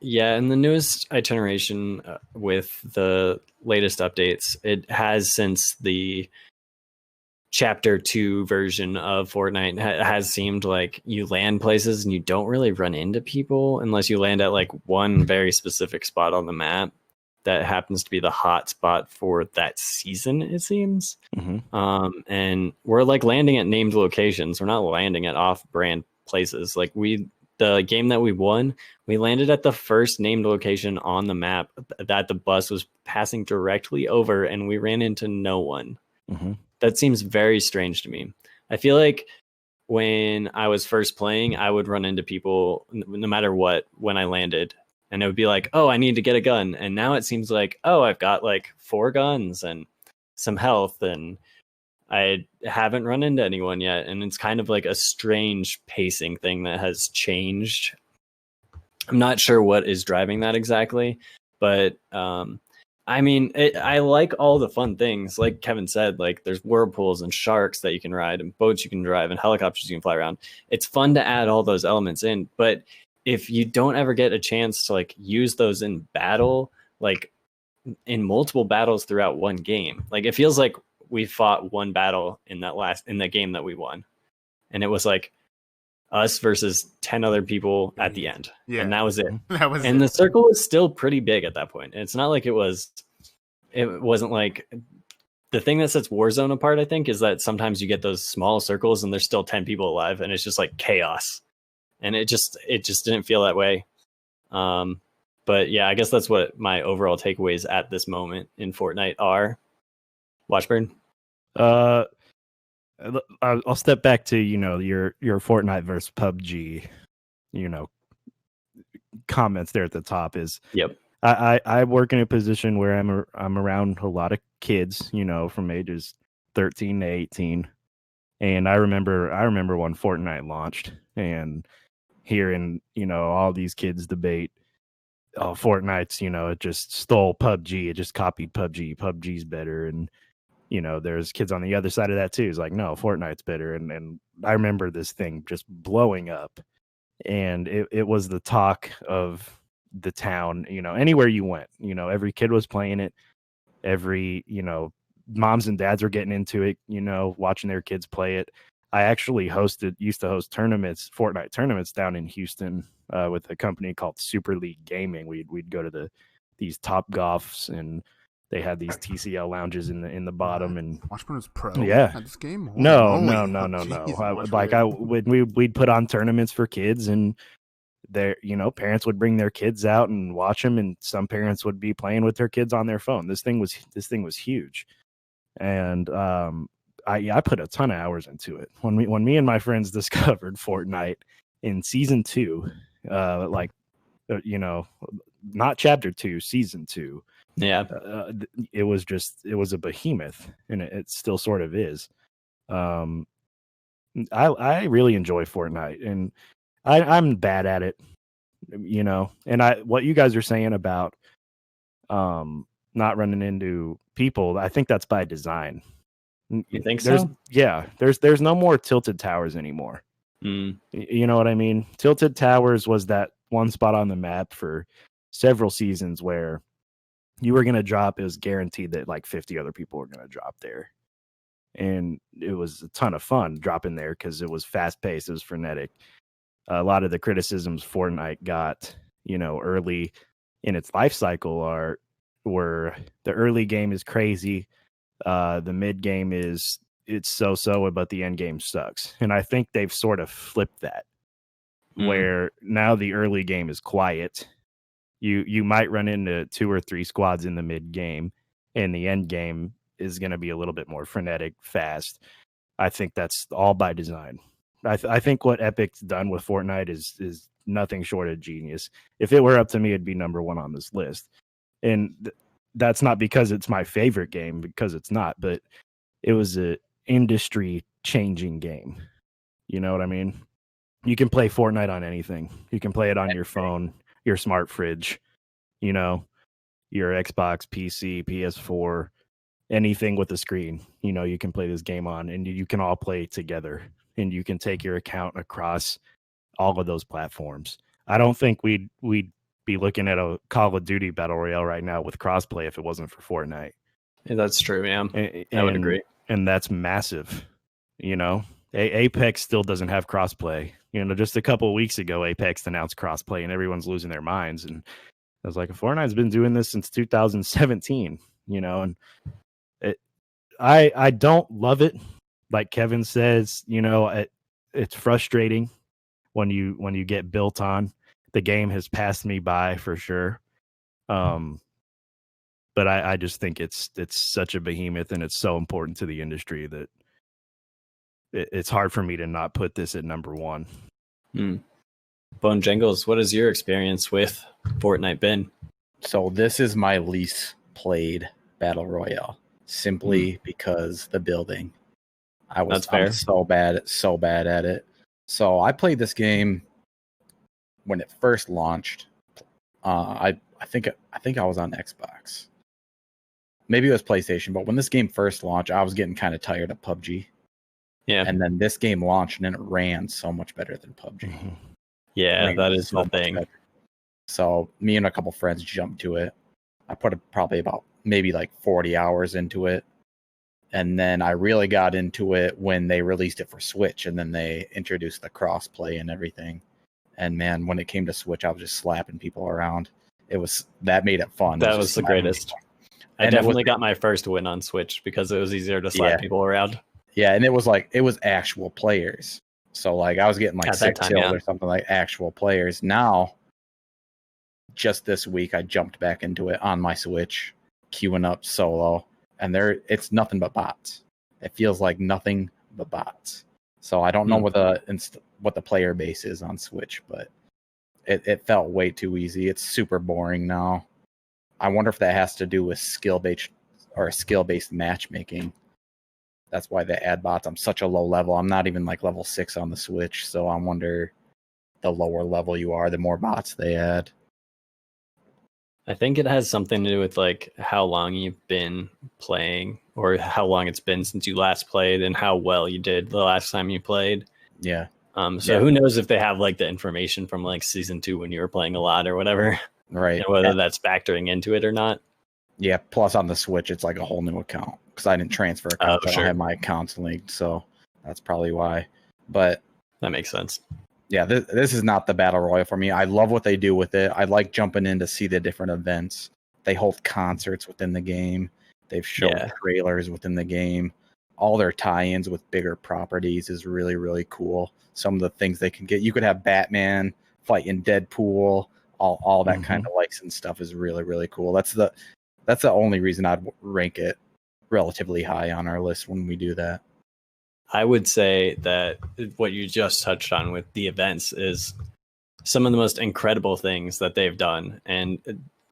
Yeah, in the newest iteration with the latest updates, it has, since the Chapter 2 version of Fortnite, has seemed like you land places and you don't really run into people unless you land at like one very specific spot on the map that happens to be the hot spot for that season, it seems. And we're like landing at named locations. We're not landing at off-brand places. Like the game that we won, we landed at the first named location on the map that the bus was passing directly over, and we ran into no one. That seems very strange to me. I feel like when I was first playing, I would run into people no matter what when I landed, and it would be like, oh, I need to get a gun. And now it seems like, oh, I've got like 4 guns and some health, and I haven't run into anyone yet. And it's kind of like a strange pacing thing that has changed. I'm not sure what is driving that exactly, but I mean, I like all the fun things. Like Kevin said, like there's whirlpools and sharks that you can ride and boats you can drive and helicopters you can fly around. It's fun to add all those elements in. But if you don't ever get a chance to like use those in battle, like in multiple battles throughout one game, like it feels like we fought one battle in that game that we won. And it was like us versus 10 other people at the end. Yeah. And that was it. That was And it. the circle was still pretty big at that point. And it's not like it wasn't like the thing that sets Warzone apart, I think, is that sometimes you get those small circles and there's still 10 people alive and it's just like chaos. And it just didn't feel that way. But yeah, I guess that's what my overall takeaways at this moment in Fortnite are. Washburn? I'll step back to your Fortnite versus PUBG, comments there at the top. Is Yep. I work in a position where I'm around a lot of kids, from ages 13 to 18, and I remember when Fortnite launched and hearing all these kids debate, oh, Fortnite's it just stole PUBG, it just copied PUBG, PUBG's better, and there's kids on the other side of that too. It's like, no, Fortnite's better. And I remember this thing just blowing up. And it was the talk of the town, anywhere you went, every kid was playing it. Every, moms and dads were getting into it, watching their kids play it. I actually used to host tournaments, Fortnite tournaments down in Houston with a company called Super League Gaming. We'd go to these Top Golfs, and they had these TCL lounges in the bottom. And Washburn was pro. Yeah. At this game. Holy No. Jeez, We'd put on tournaments for kids, and their parents would bring their kids out and watch them, and some parents would be playing with their kids on their phone. This thing was huge, and I put a ton of hours into it. When me and my friends discovered Fortnite in season 2, not chapter 2, season 2. Yeah. It was a behemoth, and it still sort of is. I really enjoy Fortnite, and I'm bad at it, and what you guys are saying about not running into people, I think that's by design. You think so? Yeah, there's no more tilted towers anymore. You know what I mean? Tilted towers was that one spot on the map for several seasons where you were going to drop. It was guaranteed that like 50 other people were going to drop there. And it was a ton of fun dropping there because it was fast paced. It was frenetic. A lot of the criticisms Fortnite got, early in its life cycle were the early game is crazy. The mid game it's so, but the end game sucks. And I think they've sort of flipped that, where now the early game is quiet. You might run into 2 or 3 squads in the mid game, and the end game is going to be a little bit more frenetic, fast. I think that's all by design. I think what Epic's done with Fortnite is nothing short of genius. If it were up to me, it'd be number 1 on this list. And that's not because it's my favorite game, because it's not, but it was a industry changing game. You know what I mean? You can play Fortnite on anything. You can play it on your phone, your smart fridge, your Xbox, PC, PS4, anything with a screen. You can play this game on, and you can all play together, and you can take your account across all of those platforms. I don't think we'd be looking at a Call of Duty battle royale right now with crossplay if it wasn't for Fortnite. Yeah, that's true, man. I would agree. And that's massive. Apex still doesn't have crossplay. Just a couple of weeks ago, Apex announced crossplay, and everyone's losing their minds. And I was like, Fortnite's been doing this since 2017. And I don't love it. Like Kevin says, it's frustrating when you get built on. The game has passed me by for sure. But I just think it's such a behemoth, and it's so important to the industry that it's hard for me to not put this at number 1. Bone Jangles, what has your experience with Fortnite been? So this is my least played battle royale, simply because the building. I'm so bad at it. So I played this game when it first launched. I think I was on Xbox, maybe it was PlayStation, but when this game first launched, I was getting kind of tired of PUBG. Yeah. And then this game launched and it ran so much better than PUBG. Yeah, that is the thing. Better. So me and a couple friends jumped to it. I put probably about maybe like 40 hours into it. And then I really got into it when they released it for Switch, and then they introduced the crossplay and everything. And man, when it came to Switch, I was just slapping people around. That made it fun. That was the greatest. I definitely got my first win on Switch because it was easier to slap people around. Yeah, and it was actual players. So like I was getting like 6 kills or something, like actual players. Now, just this week, I jumped back into it on my Switch, queuing up solo, and it's nothing but bots. It feels like nothing but bots. So I don't know what the player base is on Switch, but it felt way too easy. It's super boring now. I wonder if that has to do with skill-based matchmaking. That's why they add bots. I'm such a low level. I'm not even like level 6 on the Switch, so I wonder the lower level you are, the more bots they add. I think it has something to do with like how long you've been playing, or how long it's been since you last played, and how well you did the last time you played. Yeah. Who knows if they have like the information from like season 2 when you were playing a lot or whatever, right? And whether that's factoring into it or not. Yeah. Plus on the Switch, it's like a whole new account because I didn't transfer accounts. I don't have my accounts linked, so that's probably why. But that makes sense. Yeah, this is not the battle royale for me. I love what they do with it. I like jumping in to see the different events. They hold concerts within the game. They've shown trailers within the game. All their tie-ins with bigger properties is really, really cool. Some of the things they can get. You could have Batman fighting Deadpool. All that kind of licensed stuff is really, really cool. That's the only reason I'd rank it relatively high on our list when we do that. I would say that what you just touched on with the events is some of the most incredible things that they've done. And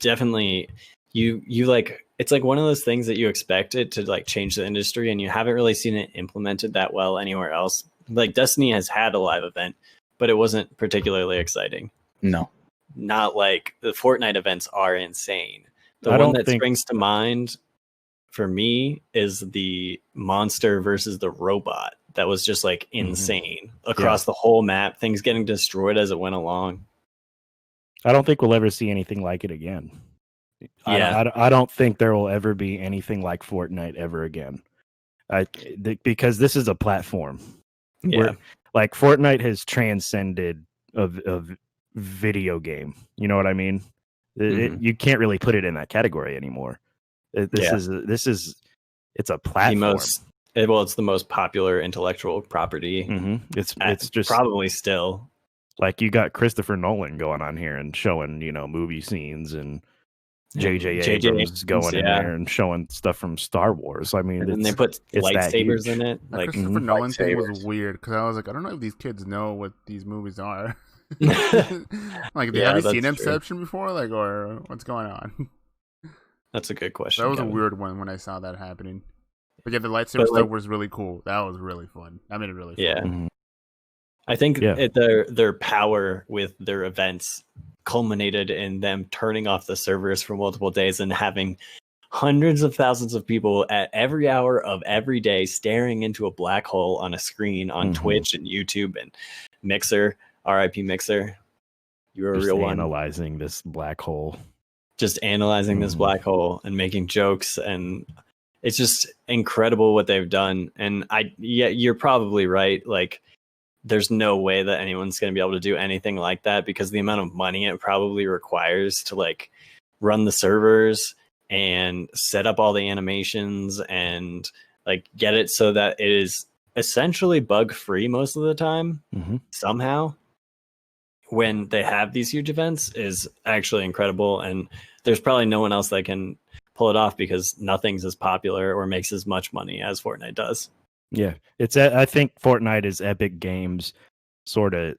definitely you like, it's like one of those things that you expect it to like change the industry, and you haven't really seen it implemented that well anywhere else. Like Destiny has had a live event, but it wasn't particularly exciting. No. Not like the Fortnite events are insane. The one that springs to mind for me is the monster versus the robot. That was just like insane across the whole map, things getting destroyed as it went along. I don't think we'll ever see anything like it again. Yeah. I don't think there will ever be anything like Fortnite ever again. Because this is a platform. Yeah. Like Fortnite has transcended a video game. You know what I mean? You can't really put it in that category anymore. It's a platform. It's the most popular intellectual property. It's just probably still like you got Christopher Nolan going on here and showing, movie scenes, and J.J. Abrams going in there and showing stuff from Star Wars. I mean, and they put lightsabers in it. Like Christopher Nolan thing was weird because I was like, I don't know if these kids know what these movies are. Like, have you seen Inception before? Like, or what's going on? That's a good question. That was a weird one when I saw that happening. But yeah, the lightsaber stuff was really cool. That was really fun. I made it really fun. Yeah. I think their power with their events culminated in them turning off the servers for multiple days and having hundreds of thousands of people at every hour of every day staring into a black hole on a screen on Twitch and YouTube and Mixer, RIP Mixer. You're a real one. Analyzing this black hole. Just analyzing this black hole and making jokes, and it's just incredible what they've done. And you're probably right. Like, there's no way that anyone's going to be able to do anything like that because the amount of money it probably requires to like run the servers and set up all the animations and like get it so that it is essentially bug free most of the time somehow when they have these huge events is actually incredible. And there's probably no one else that can pull it off because nothing's as popular or makes as much money as Fortnite does. Yeah, I think Fortnite is Epic Games sort of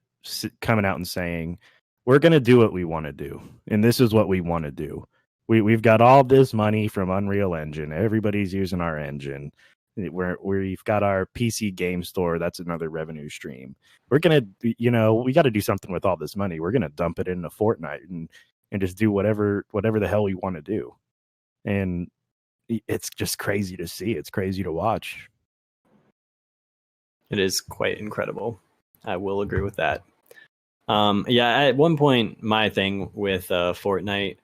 coming out and saying, we're going to do what we want to do. And this is what we want to do. We've got all this money from Unreal Engine. Everybody's using our engine. We've got our PC game store. That's another revenue stream. We're going to, we got to do something with all this money. We're going to dump it into Fortnite and just do whatever the hell we want to do. And it's just crazy to see. It's crazy to watch. It is quite incredible. I will agree with that. Yeah, at one point, my thing with Fortnite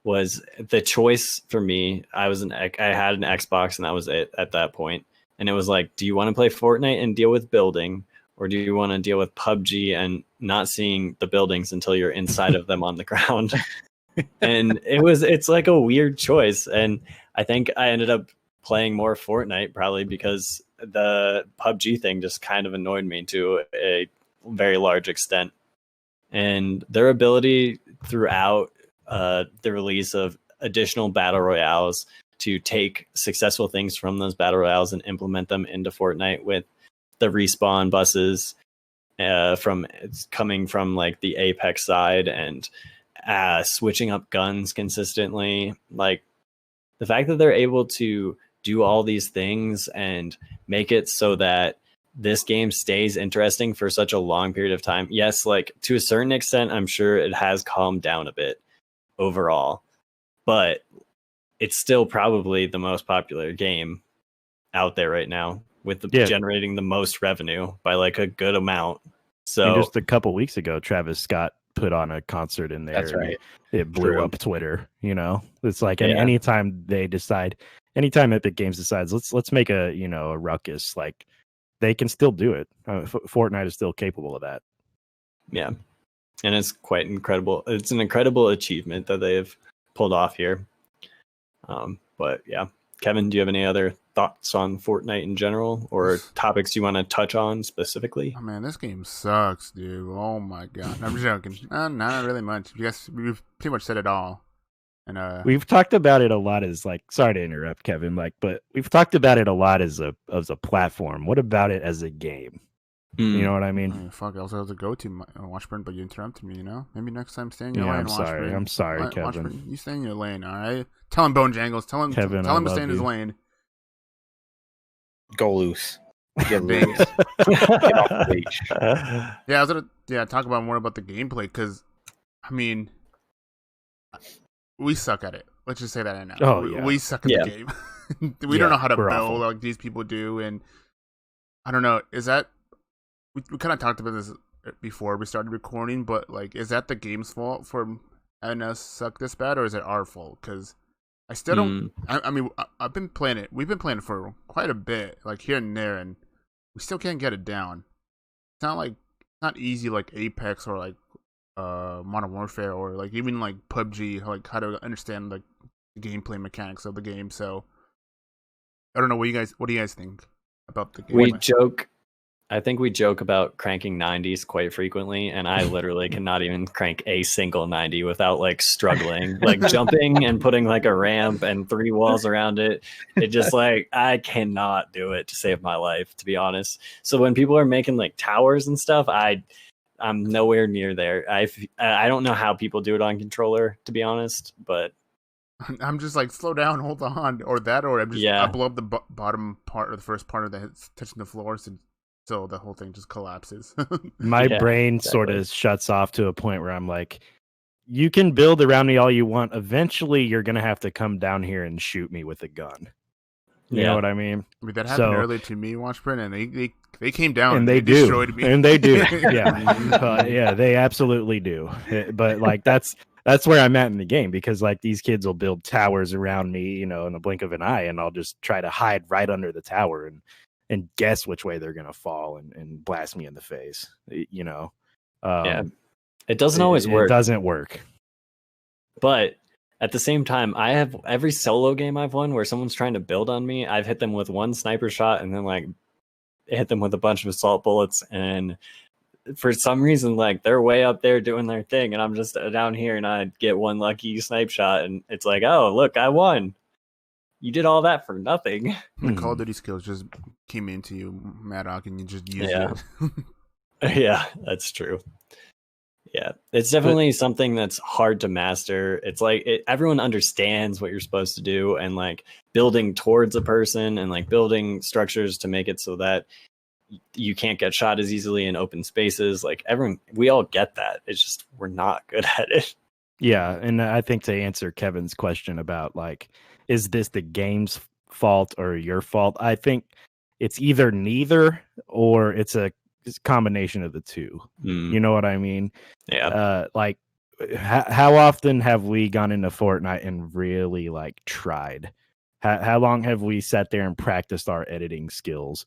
was the choice for me. I had an Xbox, and that was it at that point. And it was like, do you want to play Fortnite and deal with building, or do you want to deal with PUBG and not seeing the buildings until you're inside of them on the ground? And it's like a weird choice. And I think I ended up playing more Fortnite, probably because the PUBG thing just kind of annoyed me to a very large extent. And their ability throughout the release of additional battle royales to take successful things from those battle royales and implement them into Fortnite, with the respawn buses coming from like the Apex side, and switching up guns consistently. Like, the fact that they're able to do all these things and make it so that this game stays interesting for such a long period of time. Yes, like to a certain extent, I'm sure it has calmed down a bit overall, but it's still probably the most popular game out there right now, with generating the most revenue by like a good amount. So, and just a couple weeks ago, Travis Scott put on a concert in there. That's right. It blew up Twitter. It's like, Yeah. anytime Epic Games decides let's make a ruckus, like, they can still do it. Fortnite is still capable of that. Yeah, and it's quite incredible. It's an incredible achievement that they've pulled off here. But yeah, Kevin, do you have any other thoughts on Fortnite in general, or topics you want to touch on specifically? Oh man, this game sucks, dude. Oh my god. I'm joking. Not really much. We've pretty much said it all. And we've talked about it a lot as, like, sorry to interrupt, Kevin, like, but we've talked about it a lot as a platform. What about it as a game? You know what I mean? Fuck, I also have to go to Washburn, but you interrupted me, Maybe next time stay in your lane, Washburn. I'm sorry, Kevin. Washburn, you stay in your lane, all right? Tell him Bone Jangles. Tell him to stay in his lane. Go loose. Get loose. Get off the leash. Yeah, I was gonna talk about more about the gameplay, because, I mean, we suck at it. Let's just say that right now. Oh, yeah. We suck at the game. We don't know how to build like these people do, and I don't know. Is that we kind of talked about this before we started recording, but like, is that the game's fault for having us suck this bad, or is it our fault? Because I still don't. I mean, I've been playing it. We've been playing it for quite a bit, like here and there, and we still can't get it down. It's not easy like Apex or like Modern Warfare, or like even like PUBG, like how to understand like the gameplay mechanics of the game. So I don't know what do you guys think about the game? I think we joke about cranking 90s quite frequently, and I literally cannot even crank a single 90 without like struggling, like jumping and putting like a ramp and 3 walls around it. It just like, I cannot do it to save my life, to be honest. So when people are making like towers and stuff, I'm nowhere near there. I don't know how people do it on controller, to be honest, but I'm just like, slow down, hold on, or I'm just I blow up the bottom part or the first part of the touching the floor, so the whole thing just collapses. My brain sort of shuts off to a point where I'm like, you can build around me all you want. Eventually, you're gonna have to come down here and shoot me with a gun. You know what I mean? I mean, that happened earlier to me, Washburn, and they came down and they destroyed me. And they do. Yeah, they absolutely do. But like that's where I'm at in the game, because like these kids will build towers around me, in the blink of an eye, and I'll just try to hide right under the tower and guess which way they're gonna fall and blast me in the face. It doesn't always work. It doesn't work. But at the same time, I have every solo game I've won where someone's trying to build on me, I've hit them with one sniper shot and then like hit them with a bunch of assault bullets, and for some reason like they're way up there doing their thing and I'm just down here, and I get one lucky snipe shot and it's like, oh look, I won. You did all that for nothing. The Call of Duty skills just came into you, Maddock, and you just used it. Yeah, that's true. Yeah, it's definitely something that's hard to master. It's like everyone understands what you're supposed to do, and like building towards a person and like building structures to make it so that you can't get shot as easily in open spaces. Like we all get that. It's just we're not good at it. Yeah, and I think to answer Kevin's question about like, is this the game's fault or your fault? I think it's either neither or it's a combination of the two. Mm, You know what I mean? yeah. Like how often have we gone into Fortnite and really like tried? How long have we sat there and practiced our editing skills?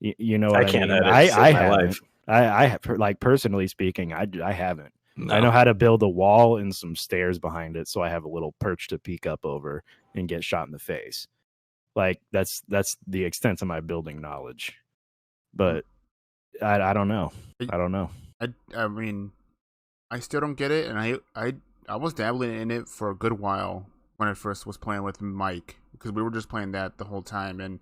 You know what I I can't mean? edit to save I my haven't. life. I have, like, personally speaking, I haven't. No. I know how to build a wall and some stairs behind it, so I have a little perch to peek up over and get shot in the face. Like that's the extent of my building knowledge. But I don't know. I don't know. I mean, I still don't get it, and I was dabbling in it for a good while when I first was playing with Mike, because we were just playing that the whole time, and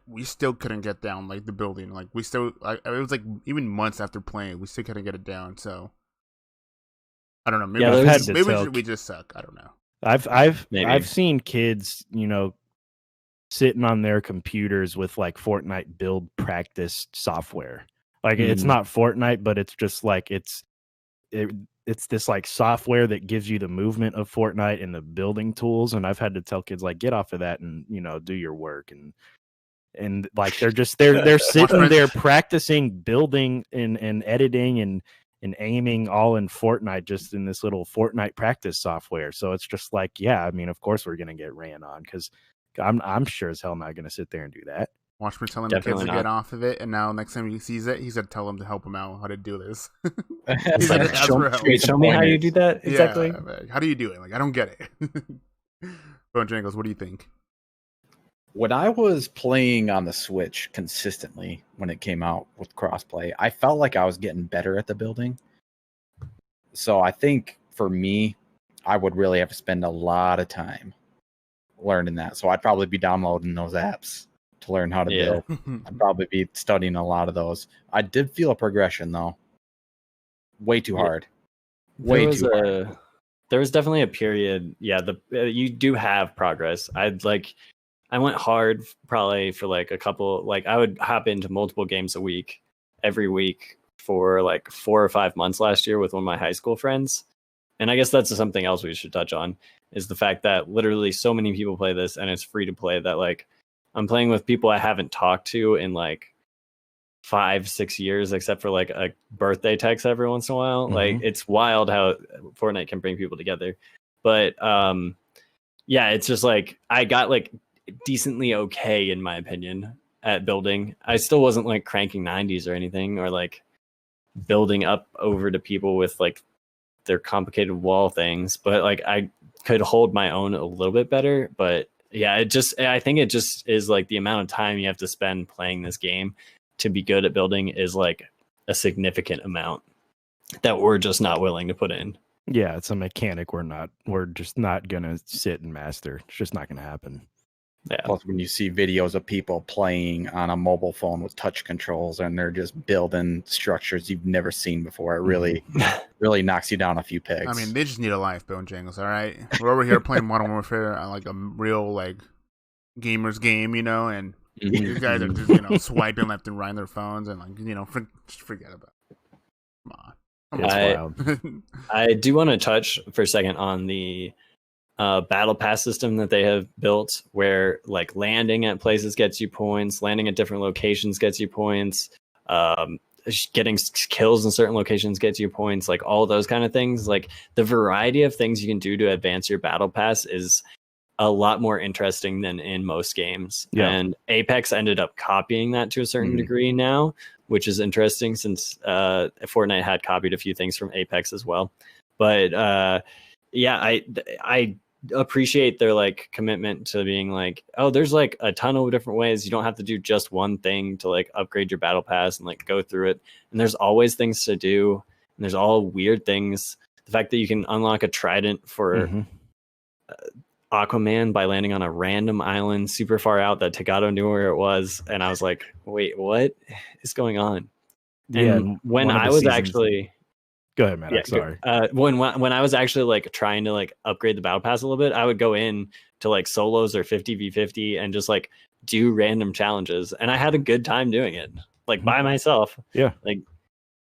we still couldn't get down like the building. Like we still, it was like even months after playing, we still couldn't get it down. So I don't know. Maybe Yeah, we just suck. I don't know. Maybe. I've seen kids, sitting on their computers with like Fortnite build practice software. Like it's Mhm. not Fortnite, but it's just like it's this like software that gives you the movement of Fortnite and the building tools. And I've had to tell kids like get off of that and do your work and like they're sitting there practicing building and editing and aiming all in Fortnite, just in this little Fortnite practice software. So it's just like, yeah, I mean, of course we're gonna get ran on because I'm sure as hell not gonna sit there and do that. Watch me telling Definitely the kids to not. get off of it, and now next time he sees it, he's gonna tell them to help him out how to do this. It's He's like, gonna ask for help. Wait, show me how you do that exactly. Yeah, how do you do it? Like I don't get it. Bone Jangles, what do you think? when I was playing on the Switch consistently when it came out with crossplay, I felt like I was getting better at the building. So I think for me, I would really have to spend a lot of time learning that. So I'd probably be downloading those apps to learn how to build. I'd probably be studying a lot of those. I did feel a progression though. Way too hard. Way too hard. There was definitely a period. Yeah, you do have progress. I went hard probably for like a couple. Like I would hop into multiple games a week, every week for like 4 or 5 months last year with one of my high school friends. And I guess that's something else we should touch on is the fact that literally so many people play this and it's free to play that like I'm playing with people I haven't talked to in like 5-6 years, except for like a birthday text every once in a while. Mhm. Like it's wild how Fortnite can bring people together. But yeah, it's just like I got like decently okay in my opinion at building. I still wasn't like cranking 90s or anything or like building up over to people with like their complicated wall things, but like I could hold my own a little bit better. But yeah, I think it just is like the amount of time you have to spend playing this game to be good at building is like a significant amount that we're just not willing to put in. Yeah, it's a mechanic we're just not gonna sit and master. It's just not gonna happen. Yeah. Plus, when you see videos of people playing on a mobile phone with touch controls and they're just building structures you've never seen before, it really, really knocks you down a few pegs. I mean, they just need a life, Bone Jangles, all right? We're over here playing Modern Warfare on like a real like gamers game, and these guys are just swiping left and right on their phones and like just forget about it. Come on. It's wild. I do want to touch for a second on the battle pass system that they have built, where like landing at places gets you points, landing at different locations gets you points, getting kills in certain locations gets you points, like all those kind of things. Like the variety of things you can do to advance your battle pass is a lot more interesting than in most games. Yeah. And Apex ended up copying that to a certain degree now, which is interesting since Fortnite had copied a few things from Apex as well. But yeah, I appreciate their like commitment to being like, oh, there's like a ton of different ways. You don't have to do just one thing to like upgrade your battle pass and like go through it. And there's always things to do. And there's all weird things. The fact that you can unlock a trident for Aquaman by landing on a random island super far out that Tagato knew where it was. And I was like, wait, what is going on? Yeah. And when I was actually... Go ahead, man. Yeah, sorry. When I was actually like trying to like upgrade the battle pass a little bit, I would go in to like solos or 50v50 and just like do random challenges, and I had a good time doing it, like by myself. Yeah, like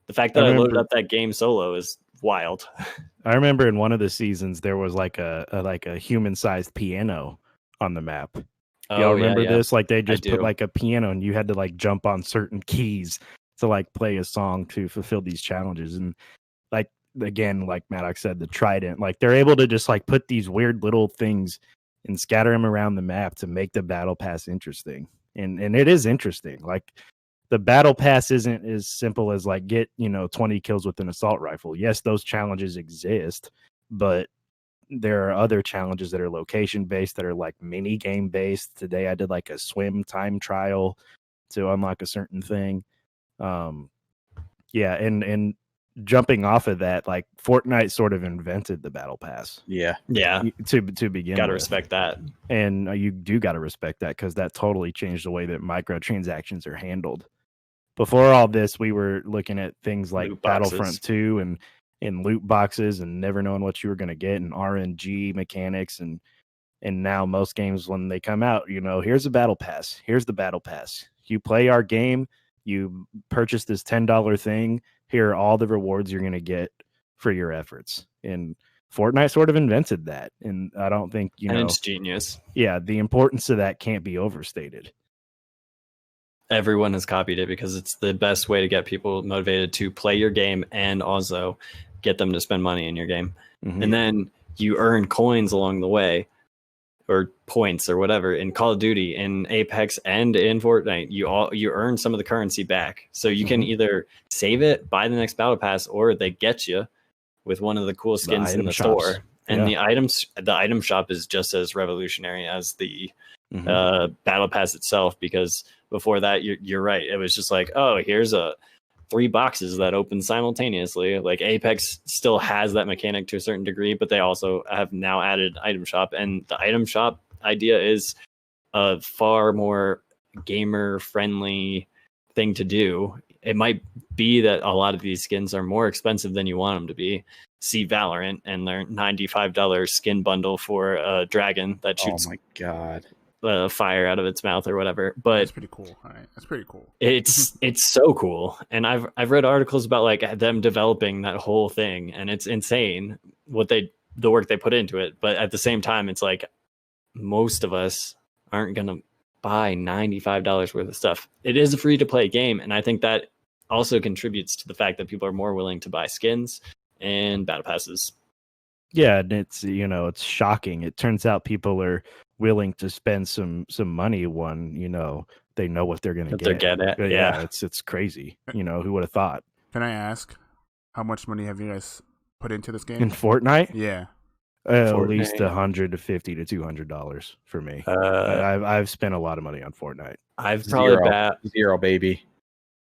the fact that I loaded up that game solo is wild. I remember in one of the seasons there was like a human-sized piano on the map. Oh, Y'all remember yeah. this? Like they just put do. like a piano and you had to like jump on certain keys to like play a song to fulfill these challenges. And like again, like Maddox said, the Trident, like they're able to just like put these weird little things and scatter them around the map to make the battle pass interesting. And it is interesting. Like the battle pass isn't as simple as like get, 20 kills with an assault rifle. Yes, those challenges exist, but there are other challenges that are location based that are like mini game based. Today I did like a swim time trial to unlock a certain thing. Yeah, and jumping off of that, like Fortnite sort of invented the battle pass. Yeah. To begin Gotta with. respect that. And you do got to respect that because that totally changed the way that microtransactions are handled. Before all this, we were looking at things like Loot boxes. Battlefront 2 and loot boxes and never knowing what you were going to get and RNG mechanics and now most games when they come out, here's a battle pass. Here's the battle pass. You play our game, you purchase this $10 thing. Here are all the rewards you're going to get for your efforts. And Fortnite sort of invented that. And I don't think, and it's genius. Yeah, the importance of that can't be overstated. Everyone has copied it because it's the best way to get people motivated to play your game and also get them to spend money in your game. Mm-hmm. And then you earn coins along the way or points or whatever in Call of Duty, in Apex, and in Fortnite. You earn some of the currency back. So you can either save it, buy the next battle pass, or they get you with one of the cool skins in the store. And the item shop is just as revolutionary as the battle pass itself, because before that, you're right, it was just like, oh, here's 3 boxes that open simultaneously. Like Apex still has that mechanic to a certain degree, but they also have now added item shop, and the item shop idea is a far more gamer friendly thing to do. It might be that a lot of these skins are more expensive than you want them to be. See Valorant and their $95 skin bundle for a dragon that shoots oh my god fire out of its mouth or whatever. But that's pretty cool. All right, that's pretty cool. It's so cool, and I've read articles about like them developing that whole thing, and it's insane the work they put into it. But at the same time, it's like most of us aren't gonna buy $95 worth of stuff. It is a free to play game, and I think that also contributes to the fact that people are more willing to buy skins and battle passes. Yeah, and it's it's shocking. It turns out people are willing to spend some money when they know what they're going to get. Yeah, it's crazy. Who would have thought? Can I ask, how much money have you guys put into this game in Fortnite? Yeah, at least $150 to $200 for me. I've spent a lot of money on Fortnite. I've probably zero, baby.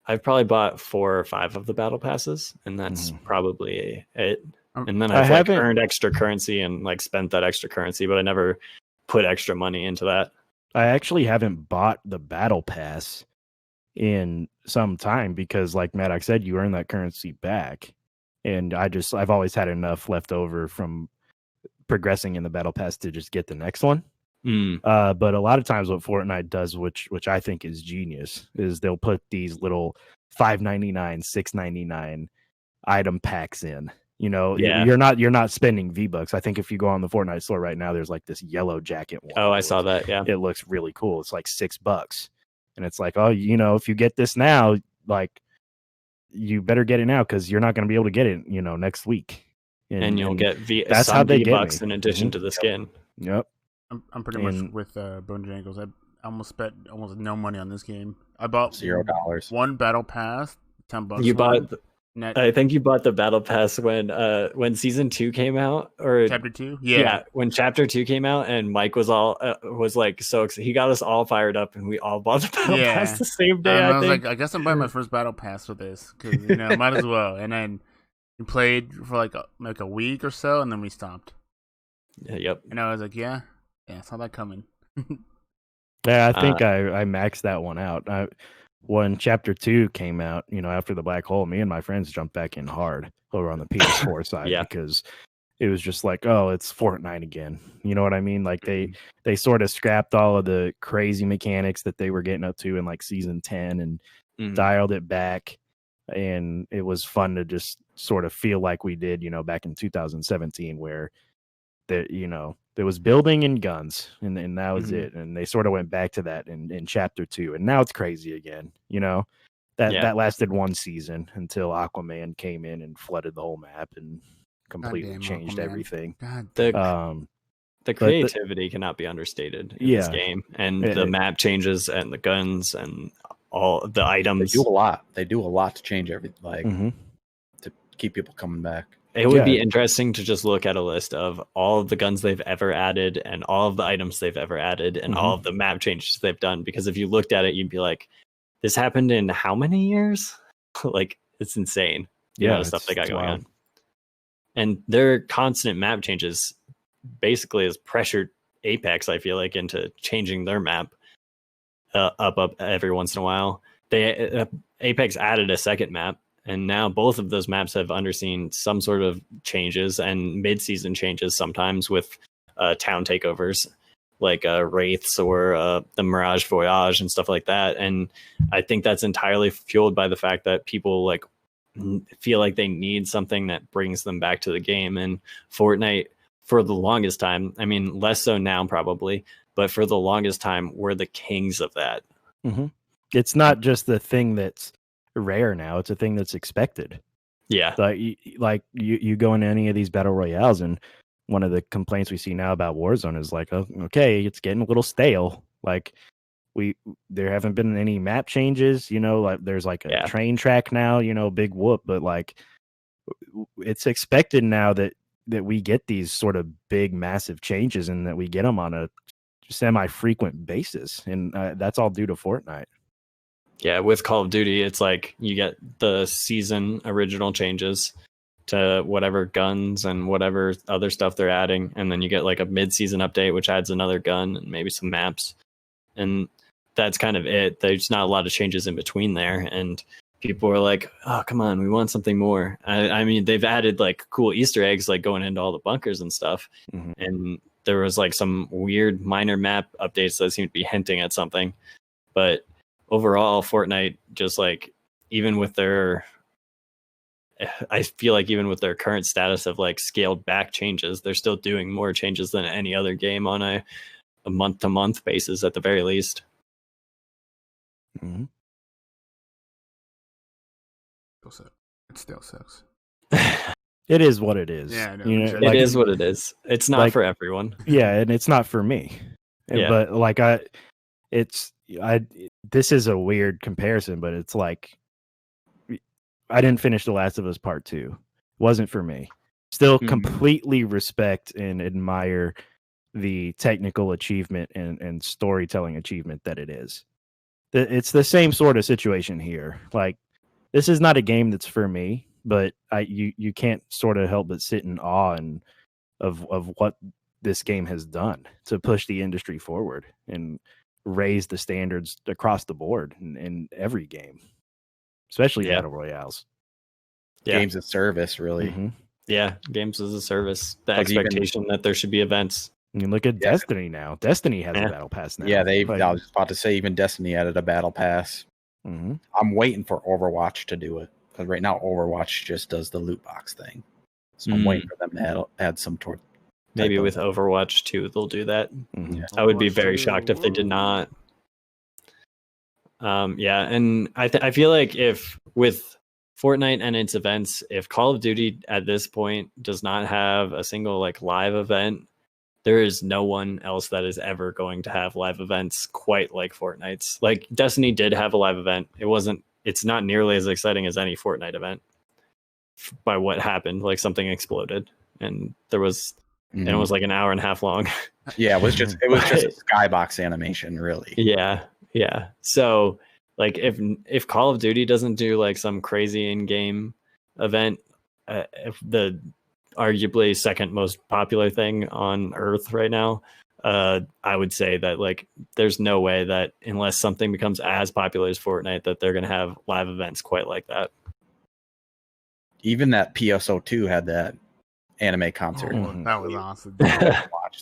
I've probably bought 4 or 5 of the battle passes, and that's probably it. And then I've earned extra currency and like spent that extra currency, but I never put extra money into that. I actually haven't bought the battle pass in some time because, like Maddox said, you earn that currency back, and I've always had enough left over from progressing in the battle pass to just get the next one. But a lot of times what Fortnite does, which I think is genius, is they'll put these little $5.99, $6.99 item packs in. You're not spending V-Bucks. I think if you go on the Fortnite store right now, there's like this yellow jacket one. Oh, I saw that. Yeah, it looks really cool. It's like $6, and it's like, oh, if you get this now, like, you better get it now because you're not going to be able to get it, next week. And you'll get that's how they get V-Bucks in addition to the skin. Yep. I'm pretty much with Bojangles. I almost spent almost no money on this game. I bought $0. One battle pass, $10. You bought. I think you bought the battle pass when season 2 came out, or chapter 2. Yeah, when chapter 2 came out, and Mike was like so excited. He got us all fired up, and we all bought the battle pass the same day. I was like, I guess I'm buying my first battle pass for this because might as well. And then we played for like a week or so, and then we stopped. Yep. And I was like, yeah, I saw that coming. Yeah, I think I maxed that one out. When chapter 2 came out, after the black hole, me and my friends jumped back in hard over on the PS4 side because it was just like, oh, it's Fortnite again. You know what I mean? Like they sort of scrapped all of the crazy mechanics that they were getting up to in like season 10 and dialed it back. And it was fun to just sort of feel like we did, back in 2017, where the It was building and guns, and that was Mhm. it. And they sort of went back to that in chapter 2, and now it's crazy again. That lasted one season until Aquaman came in and flooded the whole map and completely Goddamn changed Aquaman. everything. God The damn. the creativity cannot be understated in this game, and the map changes and the guns and all the They items. do a lot. They do a lot to change everything, like Mhm. to keep people coming back. It would be Yeah. interesting to just look at a list of all of the guns they've ever added and all of the items they've ever added and all of the map changes they've done. Because if you looked at it, you'd be like, this happened in how many years? Like, it's insane. The amount of stuff they got it's going wild. on. And their constant map changes basically has pressured Apex, I feel like, into changing their map up every once in a while. Apex added a second map, and now both of those maps have underseen some sort of changes and mid-season changes sometimes with town takeovers like Wraiths or the Mirage Voyage and stuff like that. And I think that's entirely fueled by the fact that people like feel like they need something that brings them back to the game. And Fortnite, for the longest time, I mean, less so now probably, but for the longest time, we're the kings of that. It's not just the thing that's rare now; it's a thing that's expected. Yeah. Like you go into any of these battle royales, and one of the complaints we see now about Warzone is like, oh, okay, it's getting a little stale. Like there haven't been any map changes. Like there's like a train track now. Big whoop, but like it's expected now that we get these sort of big, massive changes, and that we get them on a semi-frequent basis, and that's all due to Fortnite. Yeah, with Call of Duty, it's like you get the season original changes to whatever guns and whatever other stuff they're adding, and then you get like a mid-season update which adds another gun and maybe some maps, and that's kind of it. There's not a lot of changes in between there, and people are like, oh, come on, we want something more. I mean, they've added like cool Easter eggs like going into all the bunkers and stuff, and there was like some weird minor map updates that seem to be hinting at something, but overall, Fortnite, just like, even with their, I feel like even with their current status of like scaled back changes, they're still doing more changes than any other game on a month to month basis at the very least. It still sucks. It is what it is. Yeah, I know. It is what it is. It's not for everyone. Yeah, and it's not for me. Yeah. But like this is a weird comparison, but it's like I didn't finish The Last of Us Part 2. Wasn't for me. Still completely respect and admire the technical achievement and storytelling achievement that it is. It's the same sort of situation here. Like, this is not a game that's for me, but you can't sort of help but sit in awe of what this game has done to push the industry forward and raise the standards across the board in every game, especially battle royales. Games as service, really. Yeah, games as a service. The expectation that there should be events. You look at Destiny now. Destiny has a battle pass now. Yeah, I was about to say even Destiny added a battle pass. I'm waiting for Overwatch to do it, because right now Overwatch just does the loot box thing. So I'm waiting for them to add some toward. Maybe with Overwatch 2 they'll do that. I would be very shocked if they did not. And I feel like if with Fortnite and its events, if Call of Duty at this point does not have a single like live event, there is no one else that is ever going to have live events quite like Fortnite's. Like Destiny did have a live event. It's not nearly as exciting as any Fortnite event by what happened. Like something exploded and there was, and it was like an hour and a half long. Yeah, it was just a skybox animation, really. Yeah. So like if Call of Duty doesn't do like some crazy in-game event, if the arguably second most popular thing on Earth right now, I would say that like there's no way that unless something becomes as popular as Fortnite that they're gonna have live events quite like that. Even that PSO2 had that anime concert. That was awesome.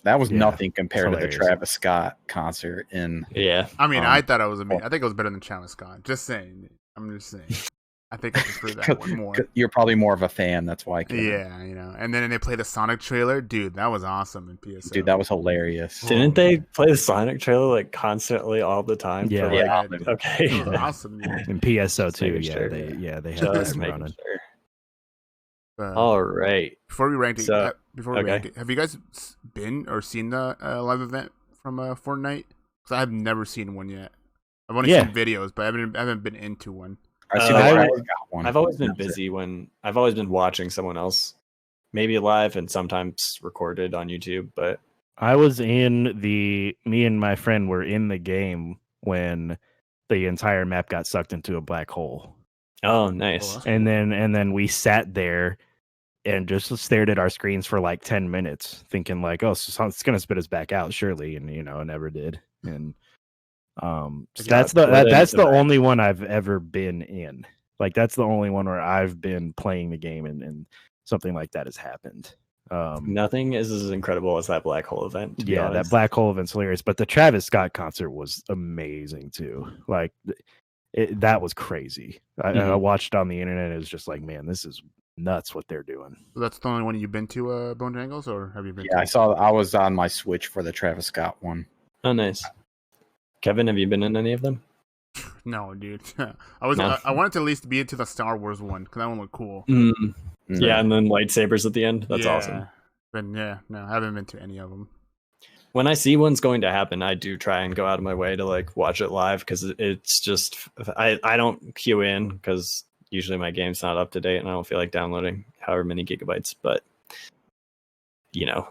That was nothing compared to the Travis Scott concert in. Yeah, I mean, I thought it was amazing. I think it was better than Travis Scott. Just saying. I'm just saying. I think I prefer that one more. You're probably more of a fan. That's why. Kevin. Yeah, you know. And then they play the Sonic trailer, dude. That was awesome in PSO. Dude, that was hilarious. Didn't they play the Sonic trailer like constantly all the time? Yeah. For, like, Yeah. dude. okay. That was awesome, dude. In PSO Just too, making sure, they had Just that making running. sure. All right. Before we rank it, So, rank it, have you guys been or seen the live event from Fortnite? Because I have never seen one yet. I've only seen videos, but I haven't been into one. I see I've always been busy when I've always been watching someone else, maybe live and sometimes recorded on YouTube. But I was me and my friend were in the game when the entire map got sucked into a black hole. oh, nice. that's And then we sat there and just stared at our screens for like 10 minutes, thinking like, oh, so it's gonna spit us back out, surely, and it never did. And so that's the only one I've ever been in. Like that's the only one where I've been playing the game and something like that has happened. Nothing is as incredible as that black hole event. To be Yeah, honest. that black hole event's hilarious. But the Travis Scott concert was amazing too. Like that was crazy. I watched it on the internet. It was just like, man, this is nuts what they're doing. So that's the only one you've been to, Bone Jangles, or have you been? Yeah, I was on my Switch for the Travis Scott one. Oh, nice. Kevin, have you been in any of them? No, dude. I wanted to at least be into the Star Wars one because that one looked cool. Yeah, and then lightsabers at the end. That's awesome. But yeah, no, I haven't been to any of them. When I see one's going to happen, I do try and go out of my way to like watch it live because it's just I don't queue in because usually my game's not up to date and I don't feel like downloading however many gigabytes. But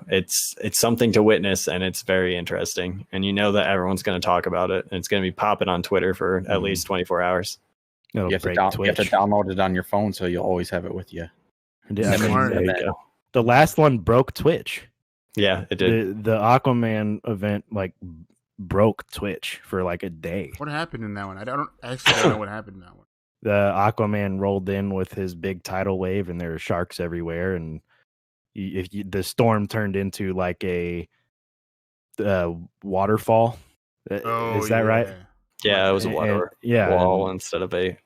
it's something to witness and it's very interesting. And that everyone's going to talk about it and it's going to be popping on Twitter for at least 24 hours. You have to download it on your phone so you'll always have it with you. Yeah, There you go. The last one broke Twitch. Yeah, it did. The Aquaman event like broke Twitch for like a day. What happened in that one? I don't know what happened in that one. The Aquaman rolled in with his big tidal wave, and there were sharks everywhere. And the storm turned into like a waterfall. Is that right? Yeah, it was a water wall instead of a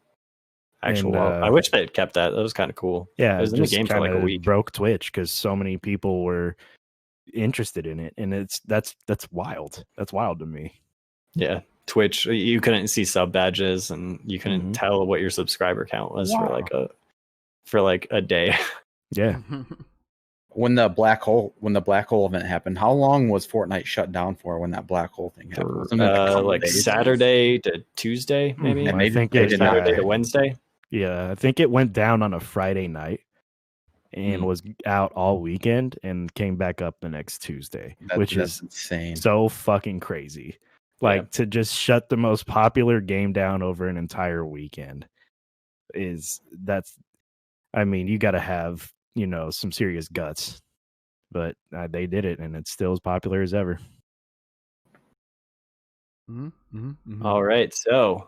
actual wall. I wish they had kept that. That was kind of cool. Yeah, it was in the game for like a week. Broke Twitch because so many people were interested in it, and that's wild. That's wild to me. Yeah, Twitch, you couldn't see sub badges, and you couldn't tell what your subscriber count was for like a day. Yeah. When the black hole event happened, how long was Fortnite shut down for when that black hole thing happened? Wasn't it like Saturday to Tuesday, maybe? And I think it was Saturday to Wednesday. Yeah, I think it went down on a Friday night and was out all weekend and came back up the next Tuesday, which is insane. So fucking crazy. Like to just shut the most popular game down over an entire weekend you got to have, some serious guts, but they did it and it's still as popular as ever. All right. So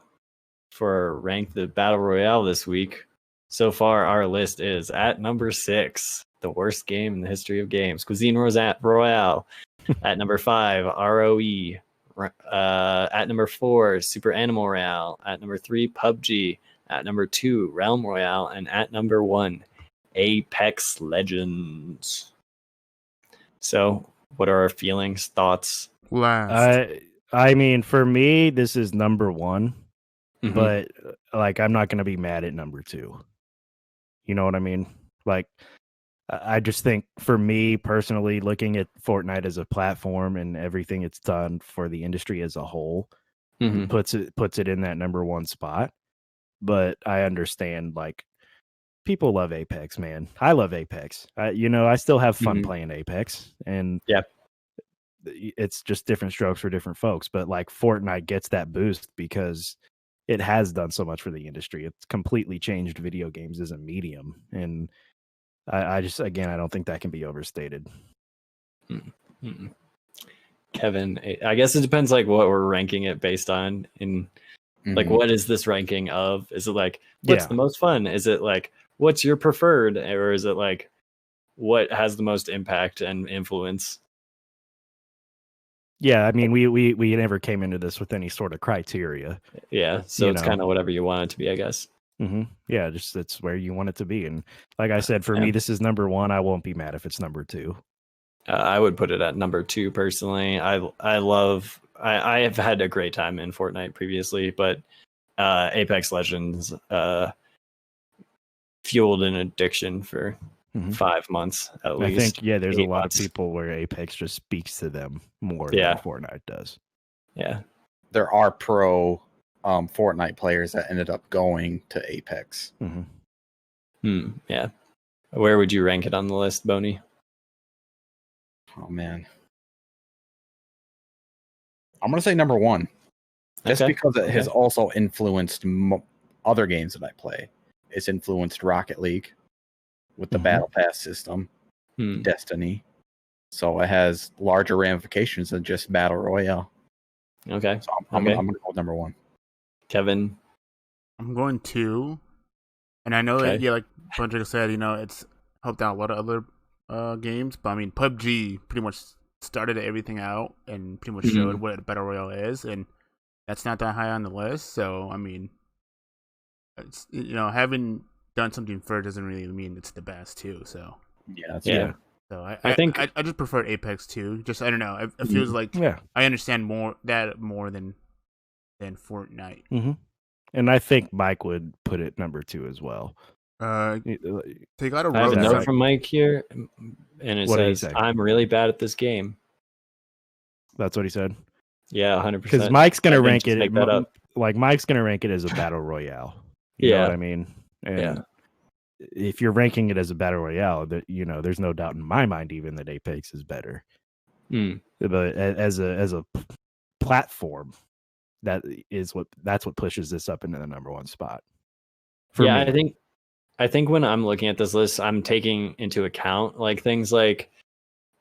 for Rank the Battle Royale this week, so far our list is at number 6, the worst game in the history of games, Cuisine Royale. At number 5, ROE. At number 4, Super Animal Royale. At number 3, PUBG. At number 2, Realm Royale. And at number 1, Apex Legends. So, what are our feelings, thoughts? Last. I mean, for me, this is number 1, but like, I'm not going to be mad at number 2. You know what I mean? Like, I just think for me personally, looking at Fortnite as a platform and everything it's done for the industry as a whole, puts it in that number 1 spot. But I understand, like, people love Apex, man. I love Apex. I still have fun playing Apex, and it's just different strokes for different folks. But like Fortnite gets that boost because it has done so much for the industry. It's completely changed video games as a medium, and I don't think that can be overstated. Kevin, I guess it depends like what we're ranking it based on. Like, what is this ranking of? Is it like what's the most fun? Is it like what's your preferred, or is it like what has the most impact and influence? Yeah, I mean, we never came into this with any sort of criteria. Yeah, so it's kind of whatever you want it to be, I guess. Yeah, just that's where you want it to be. And like I said, for me, this is number 1. I won't be mad if it's number 2. I would put it at number 2 personally. I have had a great time in Fortnite previously, but Apex Legends fueled an addiction for 5 months at least. I think there's a lot months. of people where Apex just speaks to them more Yeah. than Fortnite does. Yeah. There are pro Fortnite players that ended up going to Apex. Yeah. Where would you rank it on the list, Boney? Oh man, I'm gonna say number 1, just because it has also influenced other games that I play. It's influenced Rocket League with the Battle Pass system, Destiny. So it has larger ramifications than just Battle Royale. Okay. So I'm gonna go with number 1. Kevin? I'm going 2. And I know that, like Bundrick said, it's helped out a lot of other games. But I mean, PUBG pretty much started everything out and pretty much showed what a Battle Royale is. And that's not that high on the list. So, I mean, it's, having done something first doesn't really mean it's the best, too. So, yeah. So I think I just prefer Apex 2. Just, I don't know. It feels like I understand more than Fortnite. And I think Mike would put it number 2 as well. They got a I have a note from Mike here, and it says, "I'm really bad at this game." That's what he said. Yeah, 100%. Because Mike's gonna rank it. Mike's gonna rank it as a battle royale. You know what I mean? And if you're ranking it as a battle royale, that there's no doubt in my mind even that Apex is better. But as a platform, that's what pushes this up into the number 1 spot. For me. I think when I'm looking at this list, I'm taking into account like things like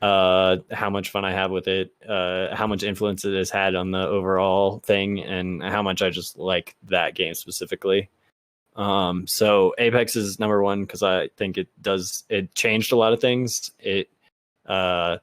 how much fun I have with it, how much influence it has had on the overall thing, and how much I just like that game specifically. So Apex is number 1 because I think it changed a lot of things. I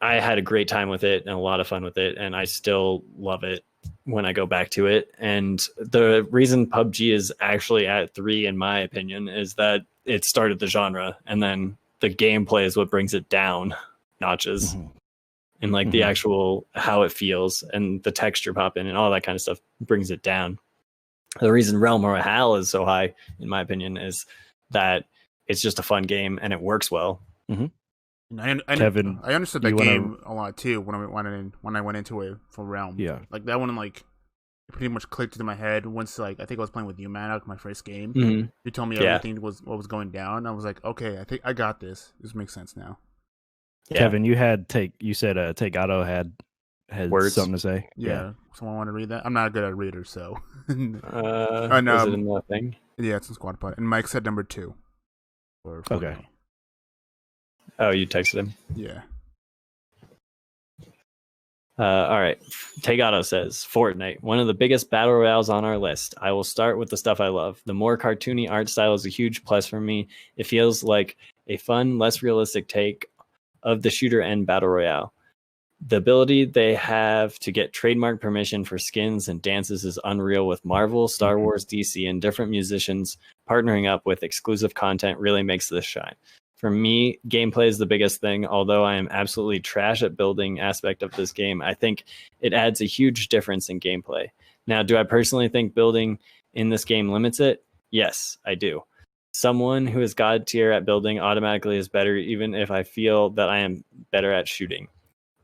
had a great time with it and a lot of fun with it, and I still love it when I go back to it. And the reason PUBG is actually at 3, in my opinion, is that it started the genre, and then the gameplay is what brings it down notches. And like the actual how it feels and the texture pop in and all that kind of stuff brings it down. The reason Realm Royale is so high, in my opinion, is that it's just a fun game and it works well. Kevin, I understood that game a lot too when I went into it for Realm. Yeah, like that one, like it pretty much clicked into my head once. Like I think I was playing with you, Manak, my first game. You told me everything was what was going down. I was like, okay, I think I got this. This makes sense now. Kevin, you said Take Otto had words, something to say. Yeah, someone want to read that? I'm not good at readers, so. Is it in the thing? Yeah, it's in Squad Pod. And Mike said number 2. Okay. Oh, you texted him? Yeah. All right. Tagato says, Fortnite, one of the biggest battle royales on our list. I will start with the stuff I love. The more cartoony art style is a huge plus for me. It feels like a fun, less realistic take of the shooter and battle royale. The ability they have to get trademark permission for skins and dances is unreal, with Marvel, Star Wars, DC, and different musicians partnering up with exclusive content really makes this shine. For me, gameplay is the biggest thing. Although I am absolutely trash at building aspect of this game, I think it adds a huge difference in gameplay. Now, do I personally think building in this game limits it? Yes, I do. Someone who is god tier at building automatically is better, even if I feel that I am better at shooting.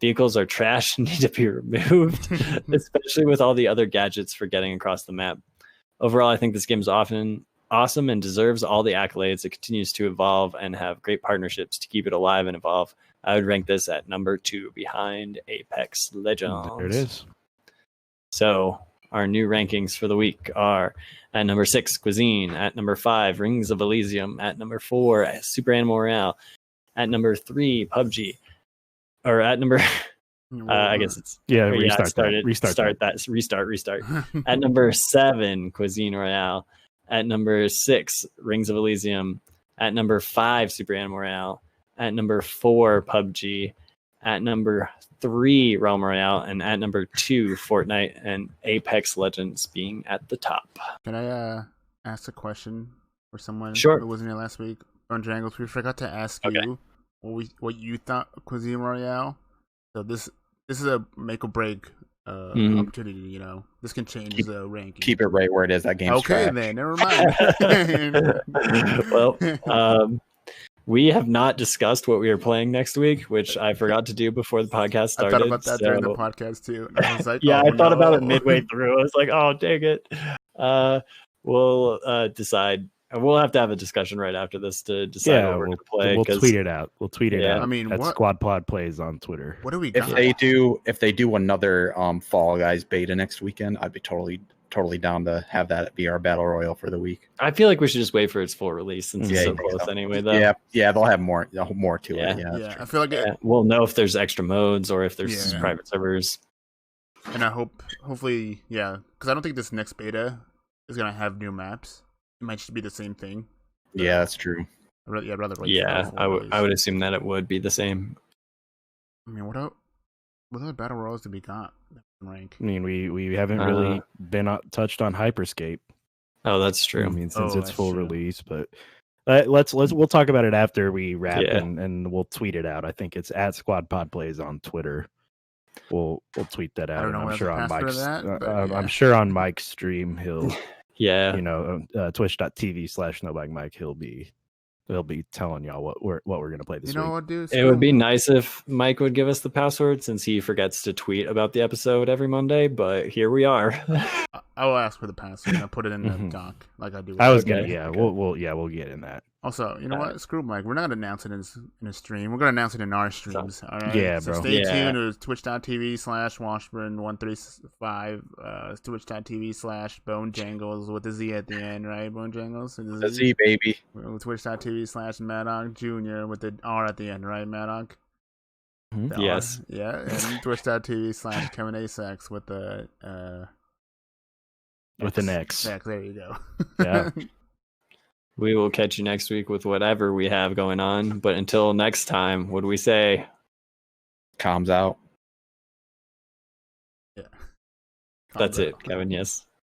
Vehicles are trash and need to be removed, especially with all the other gadgets for getting across the map. Overall, I think this game is awesome and deserves all the accolades. It continues to evolve and have great partnerships to keep it alive and evolve. I would rank this at number 2 behind Apex Legends. There it is. So our new rankings for the week are at number 6, Cuisine. At number 5, Rings of Elysium. At number 4, Super Animal Royale. At number 3, PUBG. Or at number... I guess it's... Restart that. At number 7, Cuisine Royale. At number 6, Rings of Elysium. At number 5, Super Animal Royale. At number 4, PUBG. At number 3, Realm Royale, and at number 2, Fortnite and Apex Legends being at the top. Can I ask a question for someone Sure. who wasn't here last week? On Jangles, we forgot to ask Okay. you what you thought of Cuisine Royale. So this is a make or break opportunity. You know, this can change the ranking. Keep it right where it is. That game's okay, trash. then never mind. Well, we have not discussed what we are playing next week, which I forgot to do before the podcast I started. thought about that during the so- podcast too. And I was like, yeah, oh, I thought about it no. midway through. I was like, oh, dang it. We'll decide. We'll have to have a discussion right after this to decide what we're going to play. We'll 'cause- tweet it out. We'll tweet it Yeah. out. I mean, at what- Squad Pod Plays on Twitter. What do we If got? they do another Fall Guys beta next weekend, I'd be totally down to have that be our battle royale for the week. I feel like we should just wait for its full release since Yeah, it's so you think close so? anyway, though. Yeah, they'll have more to it. Yeah, that's yeah, true. I feel like Yeah, we'll know if there's extra modes or if there's Yeah. private servers. and I hopefully, yeah, because I don't think this next beta is gonna have new maps. It might just be the same thing. Yeah, that's true. I'd rather wait. Yeah, for I would release. assume that it would be the same. I mean, what other battle royals did we got? Rank. I mean, we haven't really been touched on Hyperscape. Oh, that's true. I mean, since it's that's full true. release, but we'll talk about it after we wrap Yeah. and we'll tweet it out. I think it's at Squad Pod Plays on Twitter. We'll tweet that out. don't and know I'm what sure the on password Mike's. of that, but yeah. I'm sure on Mike's stream he'll Yeah. twitch.tv/NoBagMike he'll be telling y'all what we're gonna play this You know week. what, dude? It would be nice if Mike would give us the password since he forgets to tweet about the episode every Monday, but here we are. I will ask for the password and I'll put it in the Mhm. doc like I do. I was Okay, gonna okay. we'll get in that. Also, you know what? Screw Mike. We're not gonna announce it in a stream. We're gonna announce it in our streams. All right. Yeah, so bro. Stay Yeah. tuned to twitch.tv/Washburn135, twitch.tv/BoneJangles with a Z at the end, right? BoneJangles. The Z, baby. Twitch.tv/Maddock Jr. with the R at the end, right, Maddock? Mhm. The R. Yes. Yeah, and twitch.tv/Kevin Asax with the With an X. X, there you go. Yeah. We will catch you next week with whatever we have going on. But until next time, what do we say? Comms out. Yeah. That's it, Kevin. Yes.